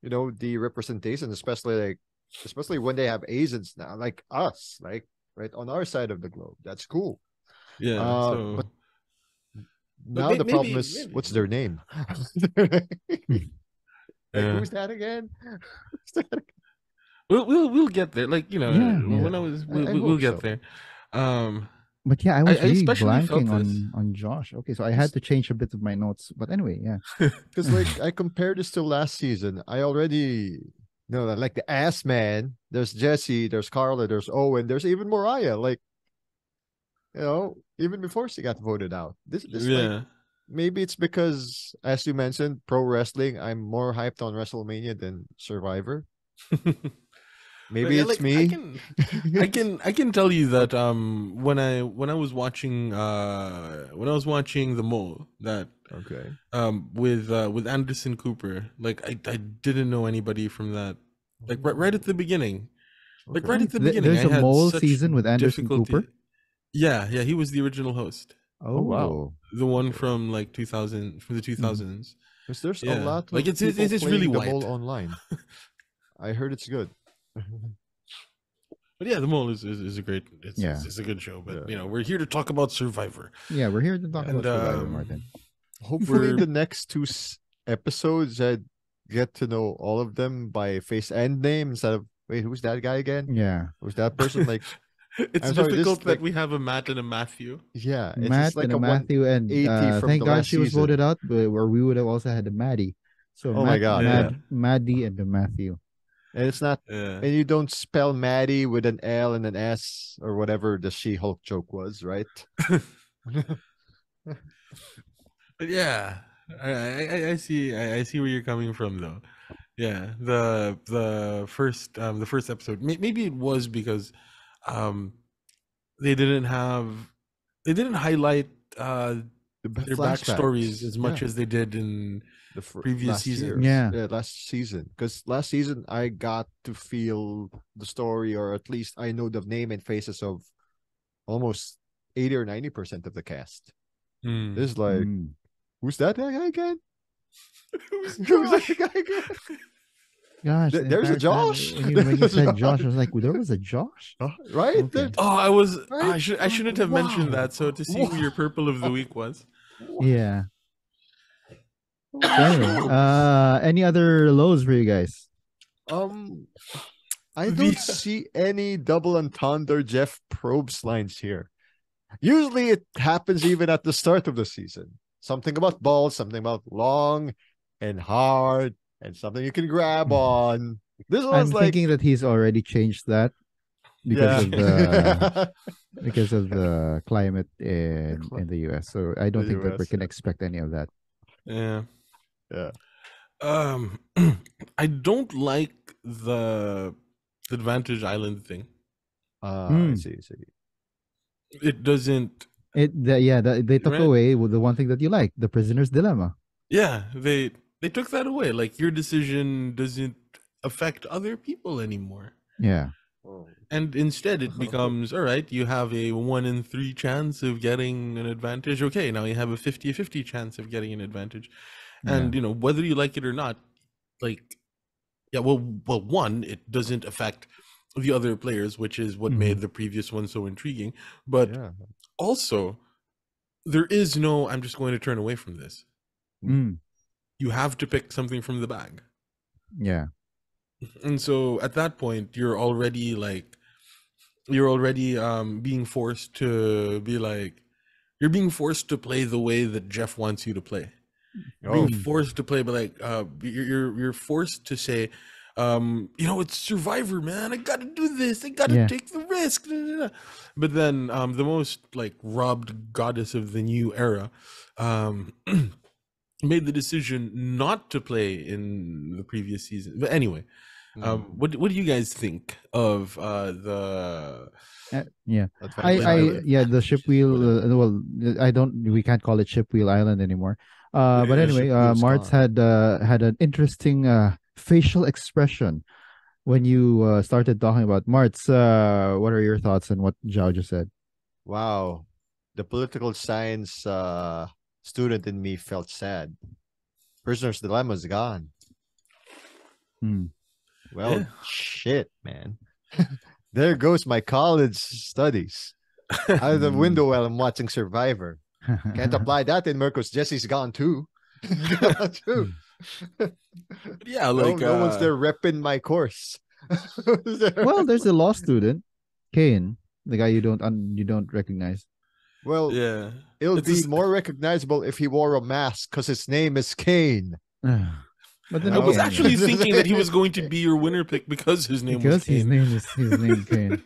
the representation, especially when they have Asians now, like us, like right on our side of the globe. That's cool. Yeah. But now the problem is, what's their name? Who's that again? We'll get there. Like when I was, we'll get there. But yeah, I was really blanking on Josh. Okay, so I had to change a bit of my notes. But anyway, yeah. Because like I compared this to last season, I already like the ass man. There's Jesse, there's Carla, there's Owen, there's even Mariah. Like, even before she got voted out. This like, maybe it's because, as you mentioned, pro wrestling. I'm more hyped on WrestleMania than Survivor. Maybe it's me. I can tell you that when I was watching the Mole, that with Anderson Cooper, like I didn't know anybody from that, like right at the beginning, right at the beginning. There's a Mole season with Anderson Cooper. Yeah, he was the original host. Oh wow, the one from like 2000, from the 2000s. Because there's a lot of like it's really the white. Mole online. I heard it's good. But yeah, the Mole is a great, it's a good show. But we're here to talk about Survivor. Yeah, we're here to talk about Survivor, Martin. Hopefully, the next 2 episodes I get to know all of them by face and name instead of who's that guy again? Yeah, who's that person? Like, it's difficult that we have a Matt and a Matthew. Yeah, it's Matt and a Matthew, and thank God she was voted out, where we would have also had a Maddie. So my God, Maddie and the Matthew. And it's not, and you don't spell Maddie with an L and an S or whatever the She-Hulk joke was, right? But yeah, I see where you're coming from though. Yeah, the first episode, maybe it was because they didn't highlight their backstories as much as they did in the previous season. Last season, because last season I got to feel the story, or at least I know the name and faces of almost 80 or 90% of the cast. This is like, who's that guy again? Who's that guy again? Gosh, the There's a entire time Josh. when you said Josh, I was like, well, there was a Josh? Right? Okay. Oh, I was. Right? I shouldn't have mentioned Wow. that. So to see who your purple of the week was. Yeah. So anyway, any other lows for you guys? I don't see any double entendre Jeff Probst lines here. Usually it happens even at the start of the season. Something about balls, something about long and hard, and something you can grab on. This one's I'm like, thinking that he's already changed that because of the climate in the US. So I don't think that we can expect any of that. Yeah. Yeah. I don't like the Advantage Island thing. I see. It doesn't. They took away the one thing that you like, the prisoner's dilemma. Yeah, they took that away. Like, your decision doesn't affect other people anymore. Yeah. And instead it becomes, all right, you have a 1 in 3 chance of getting an advantage. Okay, now you have a 50-50 chance of getting an advantage. And, whether you like it or not, like, yeah, well, one, it doesn't affect the other players, which is what made the previous one so intriguing. But also, there is no, I'm just going to turn away from this. You have to pick something from the bag. Yeah. And so at that point, you're already being forced to be like, you're being forced to play the way that Jeff wants you to play. You're being forced to play, but like, you're forced to say, it's Survivor, man. I got to do this. I got to take the risk. But then, the most like robbed goddess of the new era, made the decision not to play in the previous season. But anyway, what do you guys think of the? The ship wheel. We can't call it ship wheel island anymore. But anyway, Martz had an interesting facial expression when you started talking about Martz. What are your thoughts on what Zhao just said? Wow, the political science student in me felt sad. Prisoner's dilemma is gone. Well, shit, man. There goes my college studies out of the window while I'm watching Survivor. Can't apply that in Mirko's Jesse's gone too. Yeah, like no one's there repping my course. Well, there's a law student, Kane, the guy you don't recognize. Well, yeah, it'll be more recognizable if he wore a mask because his name is Kane. But then I was actually thinking that he was going to be your winner pick because his name was Kane. His name Kane.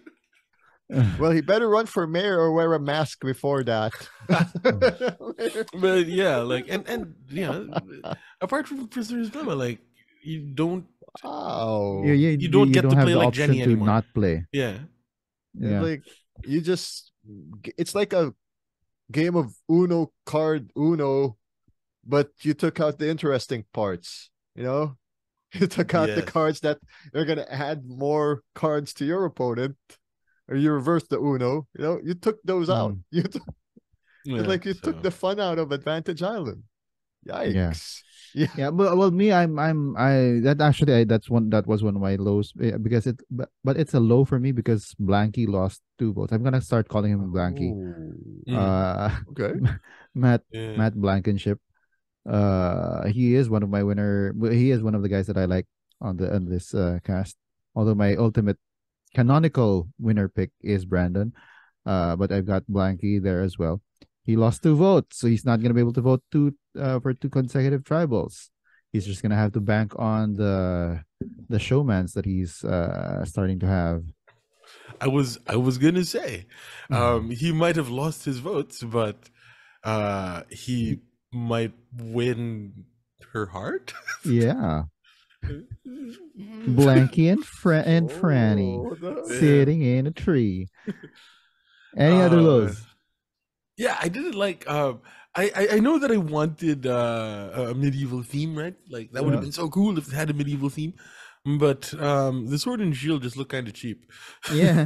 Well, he better run for mayor or wear a mask before that. But yeah, like and apart from Prisoner's Dilemma, like you don't. Oh, you don't get to play like Jenny anymore. Not play. Yeah. Like you just, it's like a game of Uno, but you took out the interesting parts. You took out the cards that are gonna add more cards to your opponent. Or you reverse the Uno, you took those out. You took the fun out of Advantage Island. Yikes! Yeah. But me, that was one of my lows because but it's a low for me because Blanky lost 2 votes. I'm gonna start calling him Blanky. Okay. Matt Blankenship. He is one of my winner. He is one of the guys that I like on this cast. Although my ultimate canonical winner pick is Brandon, but I've got Blanky there as well. He lost 2 votes, so he's not going to be able to vote for 2 consecutive tribals. He's just going to have to bank on the showmans that he's starting to have. I was going to say, he might have lost his votes, but he might win her heart. Yeah. Blanky and Franny sitting in a tree. Any other lows? Yeah, I didn't like. I know that I wanted a medieval theme, right? Like that would have been so cool if it had a medieval theme. But the Sword and Shield just look kind of cheap. Yeah,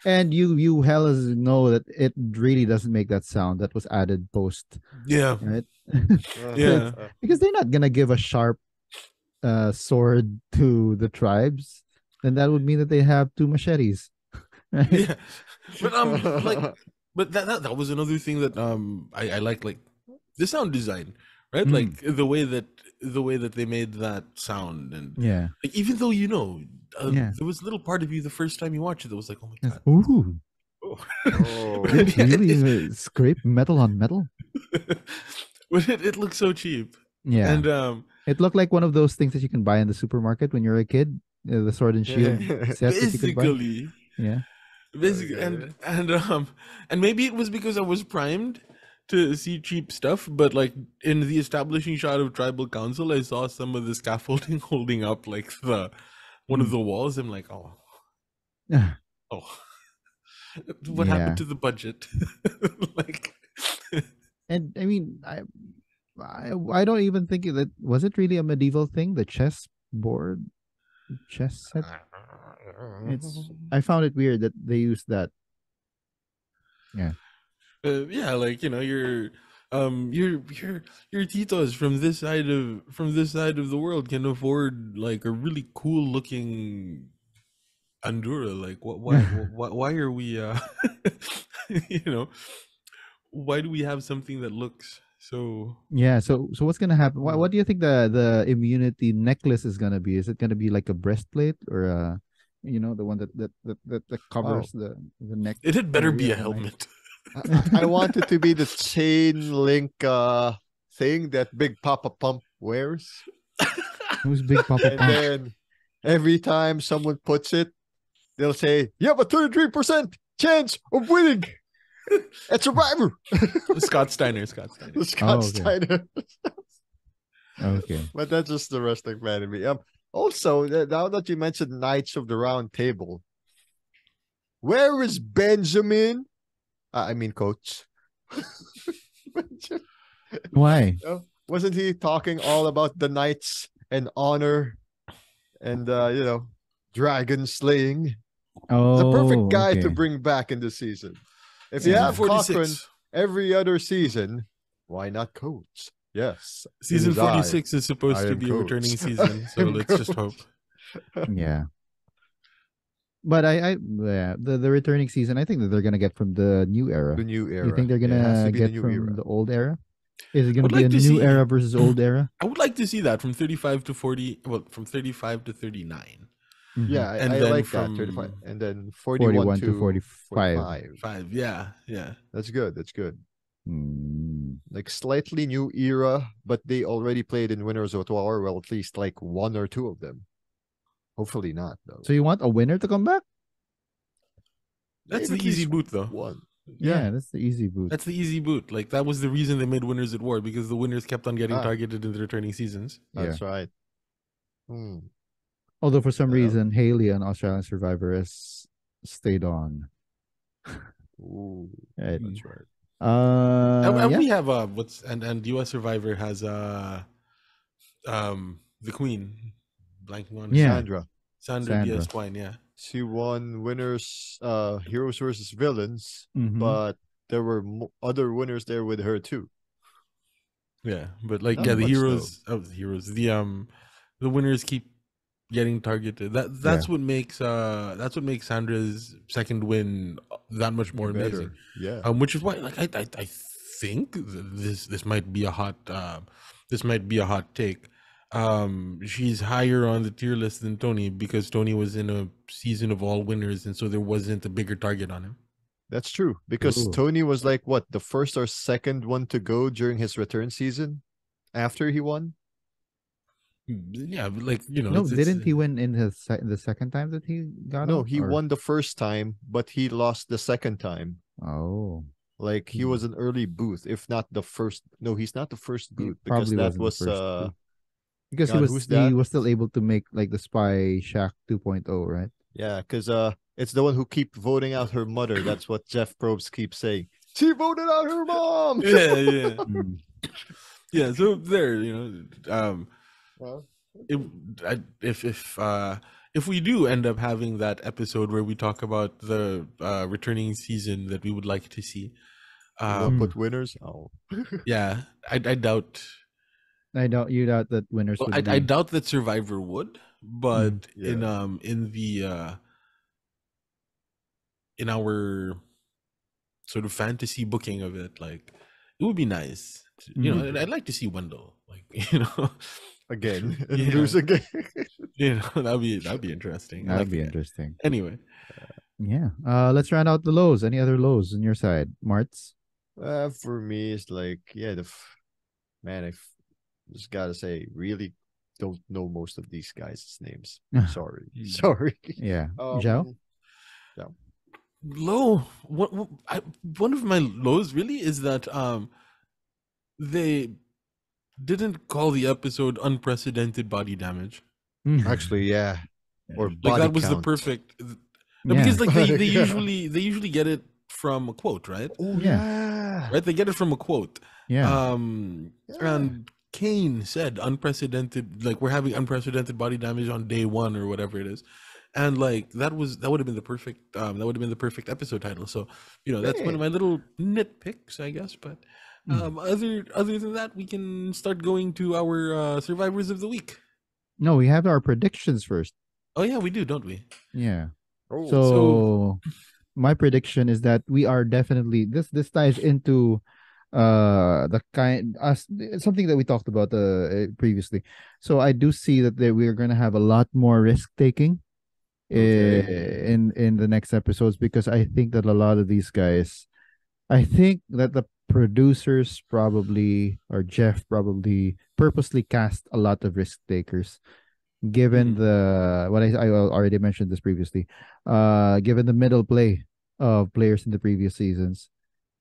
and you hellas know that it really doesn't make that sound. That was added post. Yeah. Right. Yeah. Because they're not gonna give a sharp sword to the tribes, then that would mean that they have 2 machetes. Right? Yeah, but but that was another thing that I like the sound design, right? Like the way that they made that sound, and Yeah. like, even though Yeah. there was a little part of you the first time you watched it that was like, oh my god, Ooh. oh. Did it really scrape metal on metal? But it looks so cheap. Yeah. And it looked like one of those things that you can buy in the supermarket when you're a kid. The sword and shield set that you could buy. basically, Yeah. basically, Okay. and maybe it was because I was primed to see cheap stuff, but like in the establishing shot of tribal council, I saw some of the scaffolding holding up like one of the walls. I'm like, oh, what Yeah. happened to the budget? Like, And I mean, I don't even think that was it really a medieval thing. The chess set. I found it weird that they used that. Yeah. yeah, like your Titos from this side of the world can afford like a really cool looking Andura. Like why are we you know why do we have something that looks so? Yeah. So what's gonna happen? What do you think the immunity necklace is gonna be? Is it gonna be like a breastplate or the one that covers the neck? It had better be area a of the knife? helmet. I want it to be the chain link thing that Big Papa Pump wears. Who's Big Papa And Pump? then every time someone puts it, they'll say, "You have a 33% chance of winning at Survivor." Scott Steiner. Scott okay. Steiner. Okay. But that's just the wrestling fan in me. Also, now that you mentioned Knights of the Round Table, where is Benjamin? I mean, Coach. Why? Wasn't he talking all about the knights and honor and dragon slaying? Oh, The perfect guy okay. to bring back in the season. If you have Cochran every other season, why not Coach? Yes. Season 46 is supposed to be a returning season, so let's just hope. Yeah. But the returning season, I think that they're gonna get from the new era. The new era. You think they're gonna get from the old era? Is it gonna be a new era versus old era? I would like to see that from 35 to 40. Well, from 35 to 39. Mm-hmm. Yeah, and I then like from that. 35 and then 41 to 45. Yeah. That's good. Like slightly new era, but they already played in Winners of War. Well, at least like one or two of them. Hopefully not, though. So you want a winner to come back? That's the easy boot, though. One. Yeah, that's the easy boot. That's the easy boot. Like that was the reason they made Winners at War, because the winners kept on getting targeted in the returning seasons. That's right. Although for some reason Haley on Australian Survivor has stayed on. Ooh, right. That's right. And we have and US Survivor has the Queen, blanking on Sandra Diaz Twine. Yeah, she won winners, heroes versus villains, but there were other winners there with her too. Yeah, but like the heroes, the winners keep getting targeted. That's what makes Sandra's second win that much more amazing. Yeah. Which is why, like, I think this might be a hot take. She's higher on the tier list than Tony because Tony was in a season of all winners, and so there wasn't a bigger target on him. That's true, because Tony was like the first or second one to go during his return season after he won. Yeah, like didn't he win in the second time that he got? No, he won the first time, but he lost the second time. Oh, like he was an early booth, if not the first. No, he's not the first booth, because that was because he was still able to make like the Spy Shack 2.0, right? Yeah, because it's the one who keep voting out her mother. That's what Jeff Probst keeps saying. She voted out her mom. Yeah. Yeah. So there, if we do end up having that episode where we talk about the returning season that we would like to see, put winners. Yeah, I doubt. I doubt you doubt that winners Well, would I be. doubt that Survivor would, but in our sort of fantasy booking of it, like it would be nice. I'd like to see Wendell, like again and lose again. that'd be interesting. I That'd like the be guy. interesting. Anyway, Yeah. Let's round out the lows. Any other lows on your side, Marts? For me, it's like man, I just gotta say, really don't know most of these guys' names. Sorry, sorry. Yeah, Joe. Yeah. Low. One of my lows really is that they didn't call the episode "Unprecedented Body Damage." Actually, yeah. Or Like body that was count. the perfect. No, Yeah. because like they usually get it from a quote, right? Oh Yeah. yeah. Right, they get it from a quote. Yeah. And Kane said unprecedented, like we're having unprecedented body damage on day one or whatever it is, and like that would have been the perfect episode title. So that's one of my little nitpicks, I guess. But other than that, we can start going to our survivors of the week. No, we have our predictions first. Oh yeah, we do, don't we? Yeah. Oh. So my prediction is that we are definitely this ties into the kind something that we talked about previously. So I do see that we are going to have a lot more risk taking in the next episodes, because I think that a lot of these guys, I think that the producers probably, or Jeff probably purposely cast a lot of risk takers, given the what I already mentioned this previously, given the middle play of players in the previous seasons.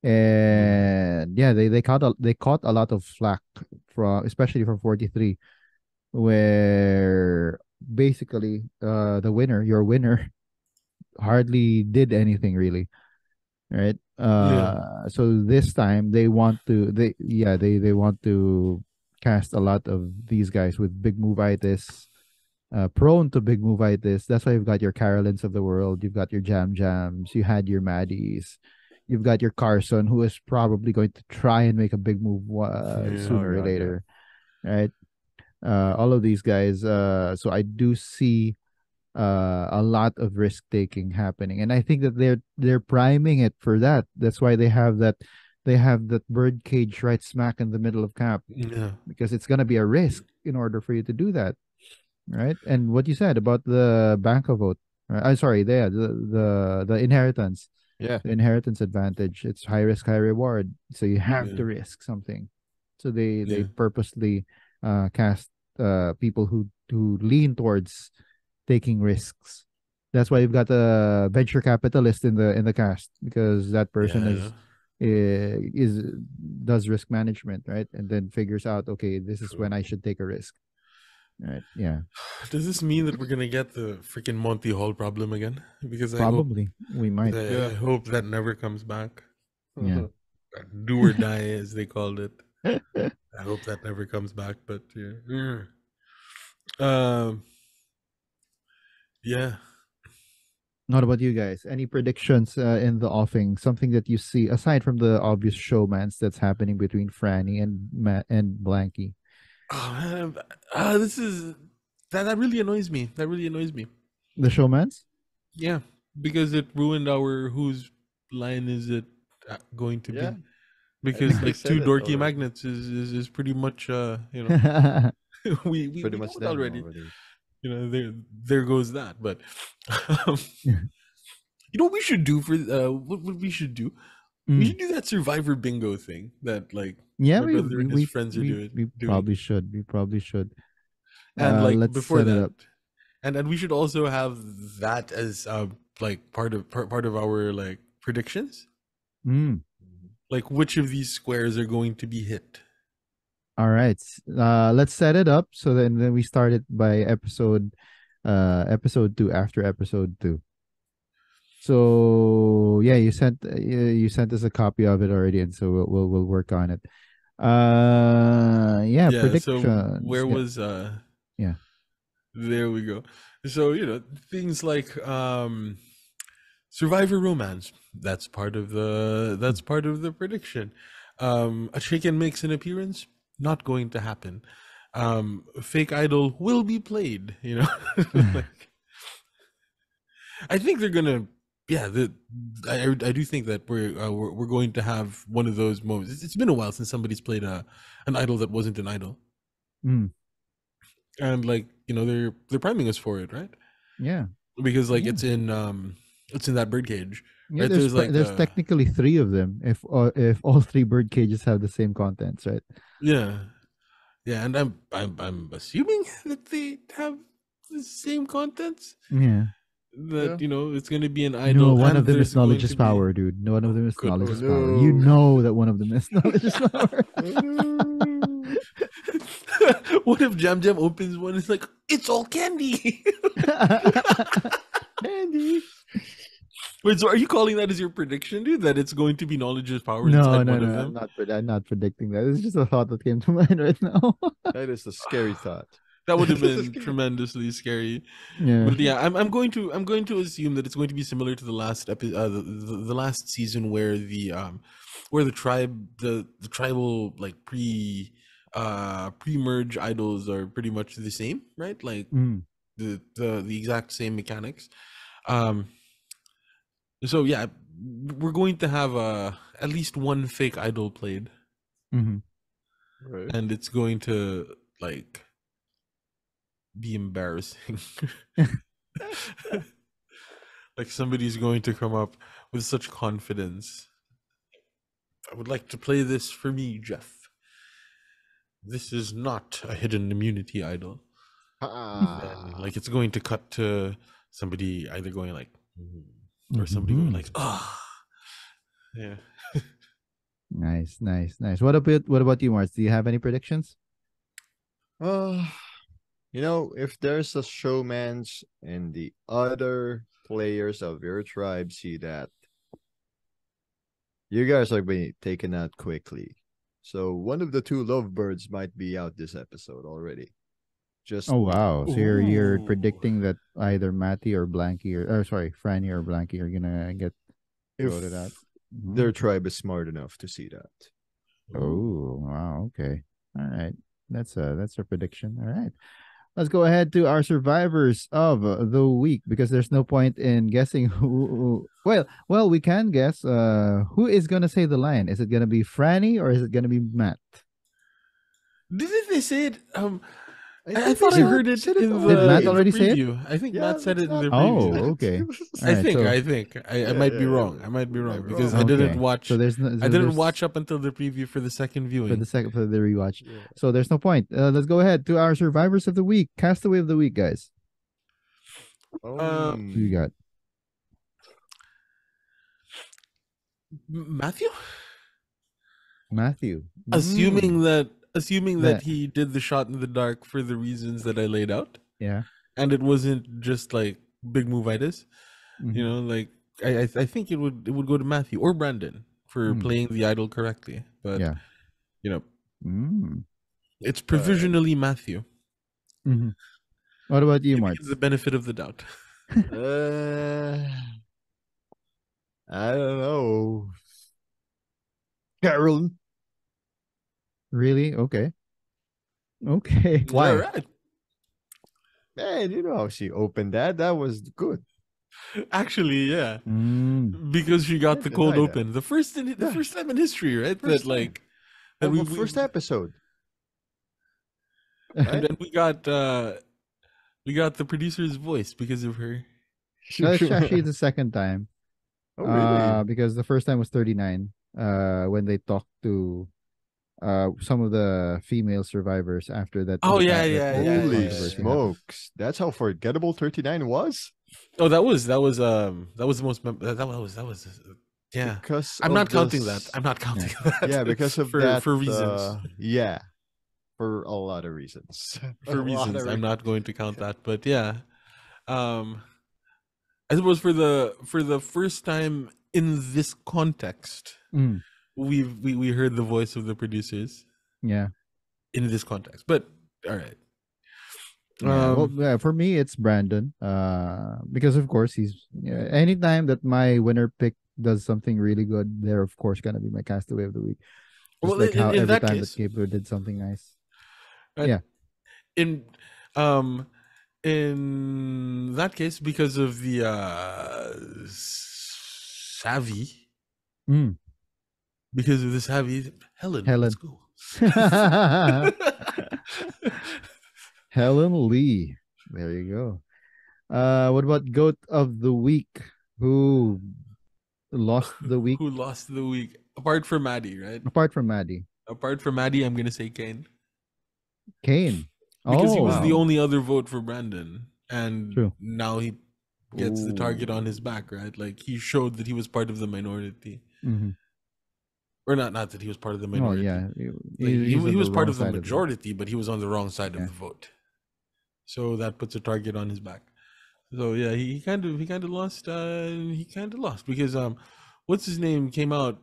And yeah, they caught a lot of flack from, especially from 43, where basically your winner hardly did anything really, right? So this time they want to they want to cast a lot of these guys with big move-itis, prone to big move-itis. That's why you've got your Carolines of the world, you've got your Jam Jams, you had your Maddies, you've got your Carson, who is probably going to try and make a big move sooner or later, right? All of these guys. So I do see a lot of risk taking happening, and I think that they're priming it for that. That's why they have that bird cage right smack in the middle of camp. Yeah, because it's gonna be a risk in order for you to do that, right? And what you said about the bank vote, right? I'm sorry, the inheritance, Yeah. the inheritance advantage. It's high risk, high reward, so you have to risk something. So they purposely cast people who lean towards taking risks. That's why you've got a venture capitalist in the cast, because that person is does risk management, right? And then figures out, okay, this is when I should take a risk. Right. Yeah. Does this mean that we're gonna get the freaking Monty Hall problem again? Because probably we might. I hope that never comes back. Yeah. Do or die, as they called it. I hope that never comes back. But yeah. What about you guys? Any predictions in the offing? Something that you see aside from the obvious showmans that's happening between Franny and Blanky? Oh, this is that really annoys me. That really annoys me. The showmans? Yeah, because it ruined our whose line is it going to be? Because like two dorky magnets is pretty much we pretty much know already. There goes that. But what we should do for what we should do? We should do that Survivor bingo thing that like my brother and his friends are doing. We probably should. We probably should. And like before that, and we should also have that as like part of our like predictions. Like which of these squares are going to be hit? All right. Let's set it up so then we start it by episode 2, after episode 2. So yeah, you sent us a copy of it already, and so we'll work on it. Predictions. So where was yeah. There we go. So things like Survivor romance. That's part of the prediction. A chicken makes an appearance. Not going to happen. fake idol will be played. Like, I think they're gonna. Yeah, I do think that we're going to have one of those moments. It's been a while since somebody's played an idol that wasn't an idol, and like they're priming us for it, right? Yeah, because like it's in that birdcage. yeah. Right? There's technically 3 of them if all 3 bird cages have the same contents, right? Yeah, and I'm assuming that they have the same contents. Yeah. That it's going to be an No, idol. one and of them is there's going knowledge to is be- power, dude. No, one of them is good knowledge is Lord. power. No. You know that one of them is knowledge is power. What if Jam Jam opens one? It's like it's all candy. Candy. Wait, so are you calling that as your prediction, dude? That it's going to be knowledge is power No, inside no, one of no. them? I'm not predicting that. It's just a thought that came to mind right now. That is a scary thought. That would have been tremendously scary. Yeah. But yeah, I'm going to assume that it's going to be similar to the last the last season where the tribal like pre-merge idols are pretty much the same, right? Like the exact same mechanics. So yeah, we're going to have at least one fake idol played, Right. and it's going to like be embarrassing. Like somebody's going to come up with such confidence. I would like to play this for me, Jeff. This is not a hidden immunity idol. And, like it's going to cut to somebody either going like, or somebody going like, yeah. Nice. What about you, Mars? Do you have any predictions? If there's a showman's and the other players of your tribe see that, you guys are being taken out quickly. So one of the 2 lovebirds might be out this episode already. Oh wow! So you're predicting that either Matty or Blanky or sorry, Franny or Blanky are gonna get voted out. Their tribe is smart enough to see that. Oh wow! Okay, all right. That's a prediction. All right. Let's go ahead to our survivors of the week because there's no point in guessing who. Well, we can guess. Who is gonna say the line? Is it gonna be Franny or is it gonna be Matt? Didn't they say it? I thought I heard it in the Did Matt already say it? I think Matt said it in the Oh, preview. okay. I think. I might be wrong. I might be wrong because I didn't watch. So I didn't watch up until the preview for the second viewing. For the rewatch. Yeah. So there's no point. Let's go ahead to our survivors of the week, castaway of the week, guys. Who you got? Matthew. Assuming that he did the shot in the dark for the reasons that I laid out. Yeah. And it wasn't just like big move-itis. Like I think it would go to Matthew or Brandon for playing the idol correctly. But yeah. It's provisionally Matthew. What about you, Mark? The benefit of the doubt. I don't know. Carolyn. Really? Okay. Why? All right. Man, you know how she opened that. That was good. Actually, yeah. Because she got the cold open. The first time in history, right? First episode. Right? And then we got the producer's voice because of her. That's actually the second time. Oh, really? Because the first time was 39. When they talked to some of the female survivors after that. Holy smokes! That's how forgettable 39 was. Oh, that was the most. That was. Yeah. Because I'm not counting that. I'm not counting that. Yeah, because of that. For reasons. Yeah. For a lot of reasons. I'm not going to count that, but yeah. I suppose for the first time in this context, we heard the voice of the producers. Yeah. In this context, but all right. For me, it's Brandon. Because of course he's anytime that my winner pick does something really good, they're of course gonna be my castaway of the week. Just like how every time that Gabriel did something nice. Right. Yeah. in um in that case, because of the savvy, Mm. because of the savvy, Helen, let's Helen. go. Helen Lee. There you go. What about goat of the week? Who lost the week? Who lost the week? Apart from Maddie, right? Apart from Maddie. Apart from Maddie, I'm gonna say Kane. Kane. Because he Oh, was the wow. only other vote for Brandon. And True. now he gets the target on his back, right? Like he showed that he was part of the minority. Mm-hmm. Or not that he was part of the minority. Oh, yeah. He was part of the side majority, but he was on the wrong side of Yeah. the vote. So that puts a target on his back. So yeah, he kind of lost. He kind of lost because what's his name came out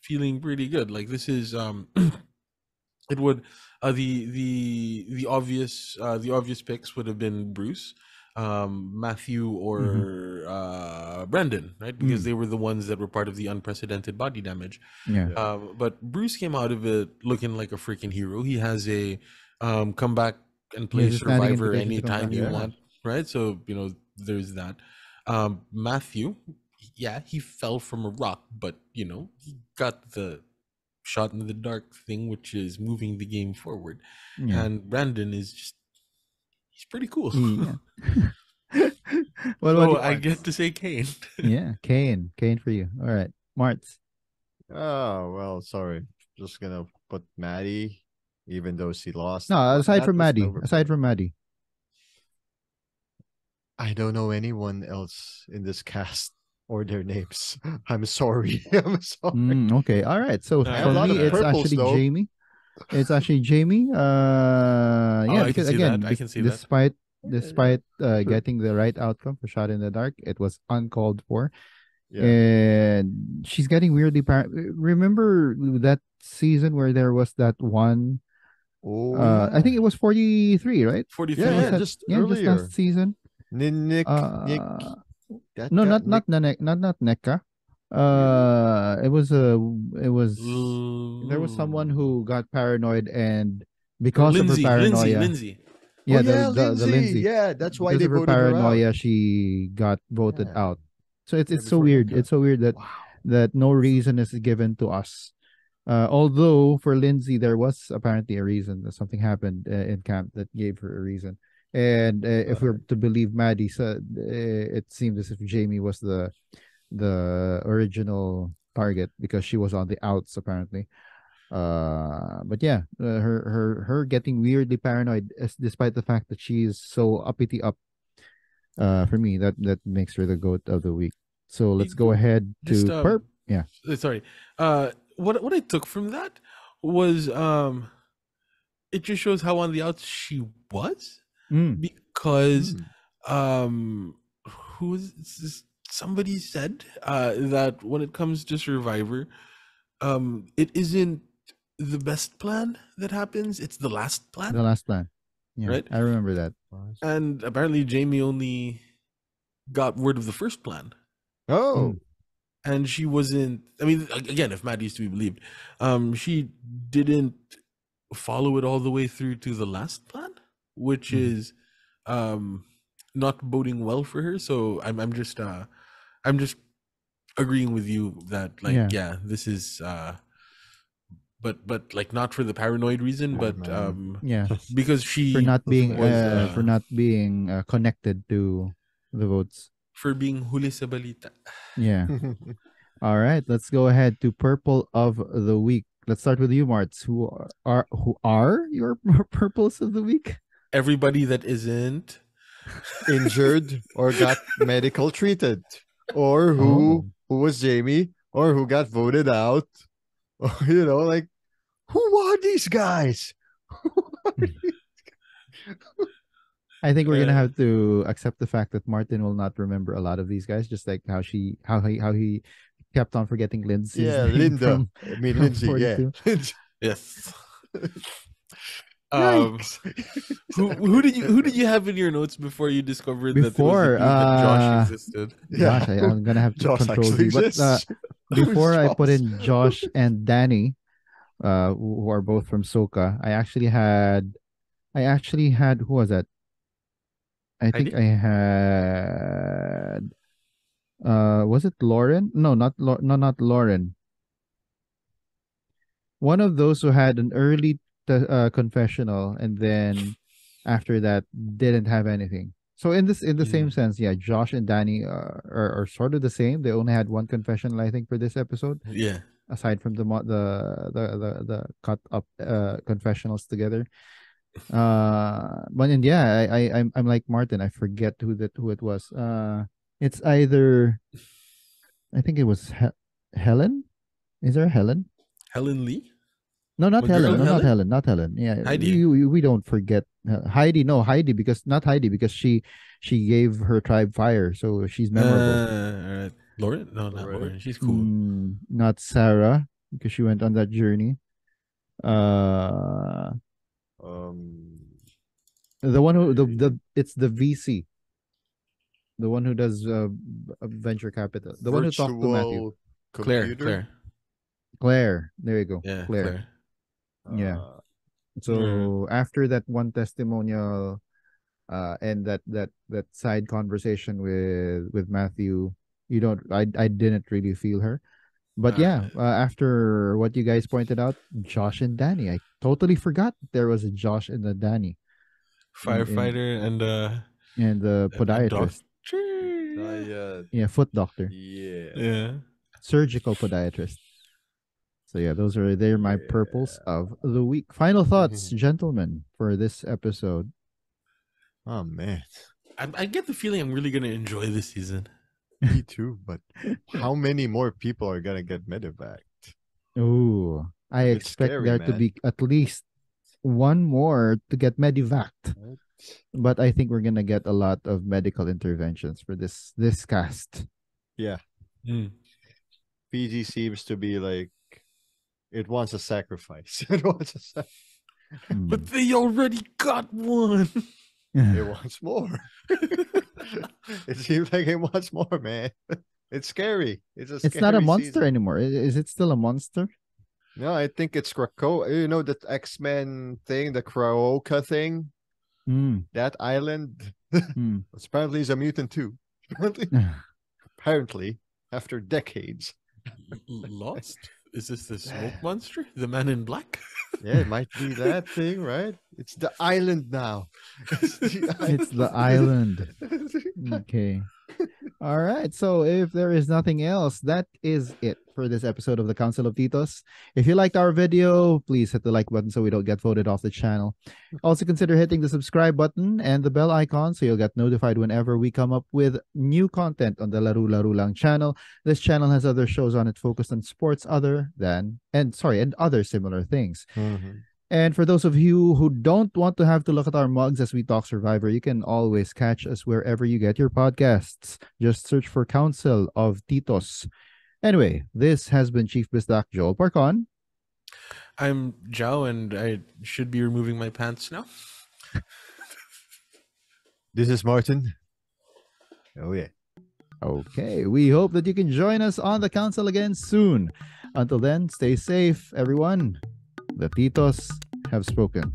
feeling pretty good. Like this is it would the obvious picks would have been Bruce, Matthew, or Brendan, right? Because they were the ones that were part of the unprecedented body damage. Yeah. But Bruce came out of it looking like a freaking hero. He has a come back and play He's a standing Survivor invitation to come anytime back. you Yeah. want, right? So there's that. Matthew, yeah, he fell from a rock, but he got the shot in the dark thing, which is moving the game forward. Yeah. And Brandon is he's pretty cool. Yeah. What So about you, I Martz? get to say Kane. Yeah, Kane for you. All right, Martz. Oh well, sorry. Just gonna put Maddie, even though she lost. No, Well, aside that from was Maddie. over. Aside from Maddie. I don't know anyone else in this cast or their names. I'm sorry. I'm sorry. Okay. All right. So I have for a lot me, of it's purples, actually though. Jamie. It's actually Jamie. Yeah, I because can see again, that. I can see that. despite True. getting the right outcome for Shot in the Dark, it was uncalled for. Yeah. And she's getting weirdly remember that season where there was that one Oh, I think it was 43, right? 43. yeah, that, just just earlier. last season. Nick. No, not Neka. It was there was someone who got paranoid, and because of her paranoia, Lindsay. yeah, Lindsay. the Lindsay, Yeah, that's why because they of her voted her out. paranoia, she got voted Yeah. out. So it's so before weird. Neka. It's so weird that that no reason is given to us. Although for Lindsay, there was apparently a reason that something happened in camp that gave her a reason. And if we're to believe Maddie, it seemed as if Jamie was the original target because she was on the outs apparently. But yeah, her getting weirdly paranoid, despite the fact that she's so uppity up. For me, that makes her the goat of the week. So let's go ahead to Perp. Yeah. Sorry. What I took from that was it just shows how on the outs she was, because who is this? Somebody said that when it comes to Survivor, it isn't the best plan that happens, it's the last plan. The last plan. Yeah, right? I remember that. And apparently Jamie only got word of the first plan. Oh. And she wasn't, I mean, again, if Maddie is to be believed, she didn't follow it all the way through to the last plan, which is not boding well for her. So I'm just agreeing with you that this is but like not for the paranoid reason, but because she for not being connected to the votes, for being huli sa balita. Yeah. All right, let's go ahead to purple of the week. Let's start with you, Martz. Who are your purples of the week? Everybody that isn't injured or got medical treated, or who was Jamie, or who got voted out. Like, who are these guys? I think we're gonna have to accept the fact that Martin will not remember a lot of these guys, just like how he kept on forgetting Lindsay's name Linda. from Lindsay. 42. Yeah. Yes. Who did you have in your notes before you discovered that Josh existed? Josh, I'm gonna have to control you. But before I put in Josh and Danny, who are both from Soka, I actually had I actually had, who was that? I think Heidi? I had, was it Lauren? No, not Lauren. One of those who had an early confessional, and then after that didn't have anything. So in the same sense, yeah, Josh and Danny are sort of the same. They only had one confessional, I think, for this episode. Yeah. Aside from the cut up confessionals together. But and yeah, I'm like Martin. I forget who it was. It's either, I think it was Helen. Is there a Helen? Helen Lee? No, not Helen. McGirl No, not Helen? Helen. Not Helen. Yeah, Heidi. we don't forget Heidi. No, Heidi, because not Heidi, because she gave her tribe fire, so she's memorable. All right. Lauren? No, not Right. Lauren. She's cool. Not Sarah, because she went on that journey. The one who the it's the VC, the one who does venture capital, the one who talked to Matthew. Computer? Claire. There you go. Yeah, Claire. Yeah. Uh, So after that one testimonial, and that side conversation with Matthew, you don't. I didn't really feel her. But yeah, after what you guys pointed out, Josh and Danny, I totally forgot there was a Josh and a Danny. Firefighter and the podiatrist. Yeah, foot doctor. Yeah. Surgical podiatrist. So yeah, they're my purples of the week. Final thoughts, gentlemen, for this episode. Oh man, I get the feeling I'm really gonna enjoy this season. Me too, but how many more people are gonna get medevaced? Ooh, I It's expect scary, there to man. be at least one more to get medevaced. Right? But I think we're gonna get a lot of medical interventions for this cast. Yeah. PG seems to be like it wants a sacrifice. It wants a But they already got one. It wants more. It seems like it wants more, man. It's scary. It's not a monster anymore. Is it still a monster? No, I think it's Krakow. You know that X-Men thing, the Kraoka thing? That island? Apparently he's a mutant too. Apparently, after decades. Lost? Is this the smoke monster? The man in black? Yeah, it might be that thing, right? It's the island now. It's the island. Okay. All right. So if there is nothing else, that is it for this episode of the Council of Titos. If you liked our video, please hit the like button so we don't get voted off the channel. Also consider hitting the subscribe button and the bell icon so you'll get notified whenever we come up with new content on the Laro-Laro Lang channel. This channel has other shows on it focused on sports and other similar things. And for those of you who don't want to have to look at our mugs as we talk Survivor, you can always catch us wherever you get your podcasts. Just search for Council of Titos. Anyway, this has been Chief Bisdak Joel Parcon. I'm Joe, and I should be removing my pants now. This is Martin. Oh, yeah. Okay, we hope that you can join us on the Council again soon. Until then, stay safe, everyone. The Titos have spoken.